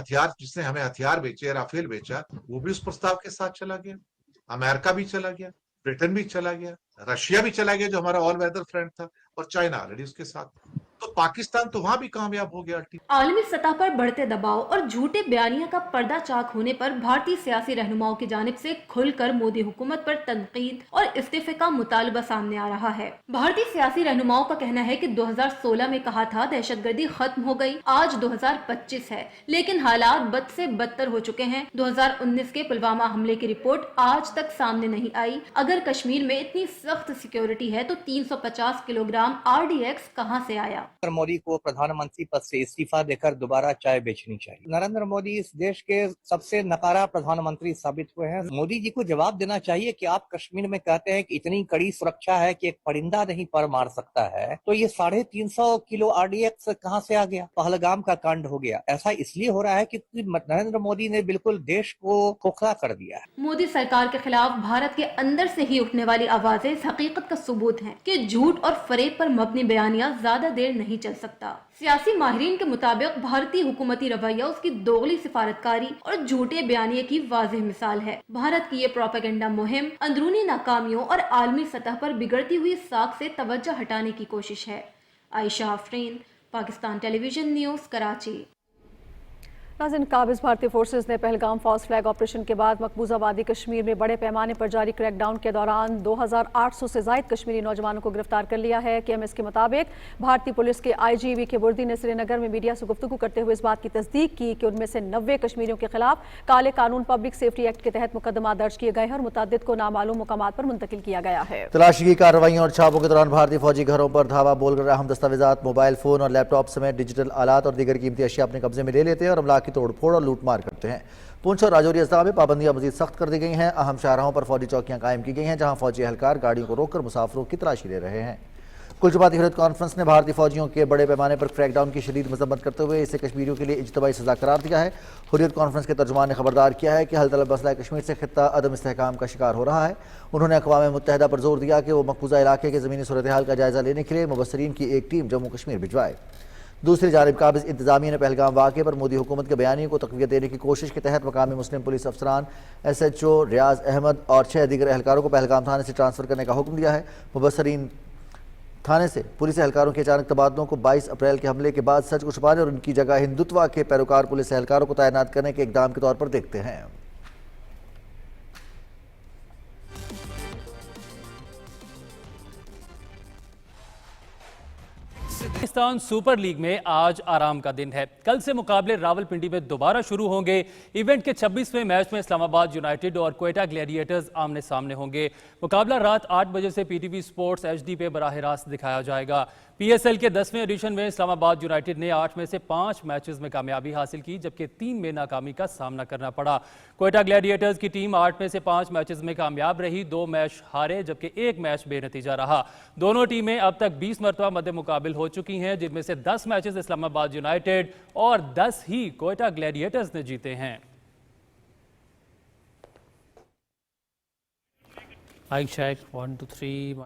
हथियार बेचे, राफेल बेचा, वो भी उस प्रस्ताव के साथ चला गया। अमेरिका भी चला गया, ब्रिटेन भी चला गया, रशिया भी चला गया जो हमारा ऑल वेदर फ्रेंड था, और चाइना ऑलरेडी उसके साथ। तो पाकिस्तान तो वहां भी कामयाब हो गया। आलमी सतह पर बढ़ते दबाव और झूठे बयानिया का पर्दा चाक होने पर भारतीय सियासी रहनुमाओं की जानिब से खुलकर मोदी हुकूमत पर तनकीद और इस्तीफे का मुतालबा सामने आ रहा है। भारतीय सियासी रहनुमाओं का कहना है कि 2016 में कहा था दहशतगर्दी खत्म हो गई, आज 2025 है, लेकिन हालात बद से बदतर हो चुके हैं। 2019 के पुलवामा हमले की रिपोर्ट आज तक सामने नहीं आई। अगर कश्मीर में इतनी सख्त सिक्योरिटी है तो 350 किलोग्राम RDX कहां से आया? मोदी को प्रधानमंत्री पद से इस्तीफा देकर दोबारा चाय बेचनी चाहिए। नरेंद्र मोदी इस देश के सबसे नकारा प्रधानमंत्री साबित हुए हैं। मोदी जी को जवाब देना चाहिए कि आप कश्मीर में कहते हैं कि इतनी कड़ी सुरक्षा है कि एक परिंदा नहीं पर मार सकता है, तो ये 350 किलो RDX कहां से आ गया? पहलगाम का कांड हो गया। ऐसा इसलिए हो रहा है कि नरेंद्र मोदी ने बिल्कुल देश को खोखला कर दिया है। मोदी सरकार के खिलाफ भारत के अंदर से ही उठने वाली आवाजें इस हकीकत का सबूत हैं कि झूठ और फरेब पर मबनी बयानिया ज्यादा देर नहीं चल सकता। सियासी माहिरीन के मुताबिक भारतीय हुकूमती रवैया उसकी दोगली सिफारतकारी और झूठे बयानिए की वाज़ेह मिसाल है। भारत की ये प्रोपेगेंडा मुहिम अंदरूनी नाकामियों और आलमी सतह पर बिगड़ती हुई साख से तवज्जो हटाने की कोशिश है। Ayesha Afreen, Pakistan television news, Karachi. नाज़रीन, काबिज भारतीय फोर्सेज ने पहलगाम फॉल्स फ्लैग ऑपरेशन के बाद मकबूजा वादी कश्मीर में बड़े पैमाने पर जारी क्रैकडाउन के दौरान 2800 से ज़ायद कश्मीरी नौजवानों को गिरफ्तार कर लिया है। KMS के मुताबिक भारतीय पुलिस के IG VK बुर्दी ने श्रीनगर में मीडिया से गुफ्तगू करते हुए इस बात की तस्दीक की कि उनमें से 90 कश्मीरियों के खिलाफ काले कानून पब्लिक सेफ्टी एक्ट के तहत मुकदमा दर्ज किए गए हैं और मुतअद्दिद को नामालूम मुकामात पर मुंतकिल किया गया है। तलाशी की कार्रवाइयों और छापों के दौरान भारतीय फौजी घरों पर धावा बोलकर अहम दस्तावेजात, मोबाइल फोन और लैपटॉप समेत डिजिटल आलात और दीगर कीमती अशिया अपने कब्जे में ले लेते हैं और अमलाक की तोड़ फोड़ और लूट मार करते हैं। पुंछ और राजौरी अजला में पाबंदियां मजीद सख्त कर दी गई हैं। अहम शाहराहों पर फौजी चौकियां कायम की गई हैं जहां फौजी एहलकार गाड़ियों को रोककर मुसाफिरों की तलाशी ले रहे हैं। कुल जमाती हुर्रियत कॉन्फ्रेंस ने भारतीय फौजियों के बड़े पैमाने पर क्रैकडाउन की शदीद मजम्मत करते हुए इसे कश्मीरियों के लिए इज्तमाई सजा करार दिया है। हुर्रियत कॉन्फ्रेंस के तर्जुमान ने खबरदार किया है कि हल तलब मसला कश्मीर से खित्ता अदम इस्तेहकाम का शिकार हो रहा है। उन्होंने अक़वाम मुत्तहिदा पर जोर दिया कि वो मकबूजा इलाके के ज़मीनी सूरत हाल का जायजा लेने के लिए मुबस्सरीन की एक टीम जम्मू कश्मीर भिजवाए। दूसरी जानिब काबिज इंतजामिया ने पहलगाम वाक़े पर मोदी हुकूमत के बयानी को तक़वियत देने की कोशिश के तहत मकामी मुस्लिम पुलिस अफसरान SHO रियाज अहमद और 6 दीगर एहलकारों को पहलगाम थाने से ट्रांसफ़र करने का हुक्म दिया है। मुबस्सरीन थाने से पुलिस एहलकारों के अचानक तबादलों को 22 अप्रैल के हमले के बाद सच को छुपाने और उनकी जगह हिंदुत्व के पैरोकार पुलिस एहलकारों को तैनात करने के इक़दाम के तौर पर देखते हैं। पाकिस्तान सुपर लीग में आज आराम का दिन है। कल से मुकाबले रावलपिंडी में दोबारा शुरू होंगे। इवेंट के 26वें मैच में इस्लामाबाद यूनाइटेड और क्वेटा ग्लैडिएटर्स आमने सामने होंगे। मुकाबला रात 8 बजे से PTV स्पोर्ट्स HD पे बराह रास्त दिखाया जाएगा। PSL के 10वें एडिशन में इस्लामाबाद यूनाइटेड ने 8 में से 5 मैचेस में कामयाबी हासिल की, जबकि 3 में नाकामी का सामना करना पड़ा। क्वेटा ग्लैडिएटर्स की टीम 8 में से 5 मैचेस में कामयाब रही, 2 मैच हारे जबकि 1 मैच बेनतीजा रहा। दोनों टीमें अब तक 20 मरतबा मद्दे मुकाबिल हो चुकी हैं, जिनमें से 10 मैचेस इस्लामाबाद यूनाइटेड और 10 ही क्वेटा ग्लैडिएटर्स ने जीते हैं। Mic check 1 2 3।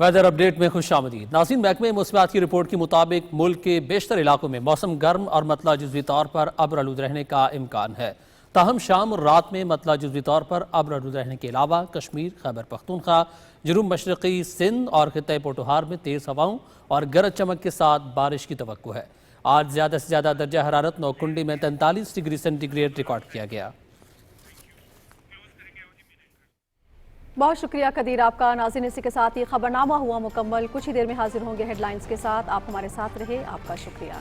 वेदर अपडेट में खुशामदीद। नाज़रीन, महकमे मौसमियात की रिपोर्ट के मुताबिक मुल्क के बेशतर इलाकों में मौसम गर्म और मतला जुज़वी तौर पर अब्र आलूद रहने का इम्कान है। ताहम शाम और रात में मतला जुज़वी तौर पर अब्र आलूद रहने के अलावा कश्मीर, खैबर पख्तूनख्वा, जनूब मशरक़ी सिंध और खित्ते पोटोहार में तेज़ हवाओं और गरज चमक के साथ बारिश की तवक्को है। आज ज़्यादा से ज़्यादा दर्जा हरारत नौकुंडी में 43 डिग्री सेंटीग्रेड रिकॉर्ड किया गया। बहुत शुक्रिया कदीर आपका। नाज़रीन, इसी के साथ ही खबरनामा हुआ मुकम्मल। कुछ ही देर में हाजिर होंगे हेडलाइंस के साथ। आप हमारे साथ रहे, आपका शुक्रिया।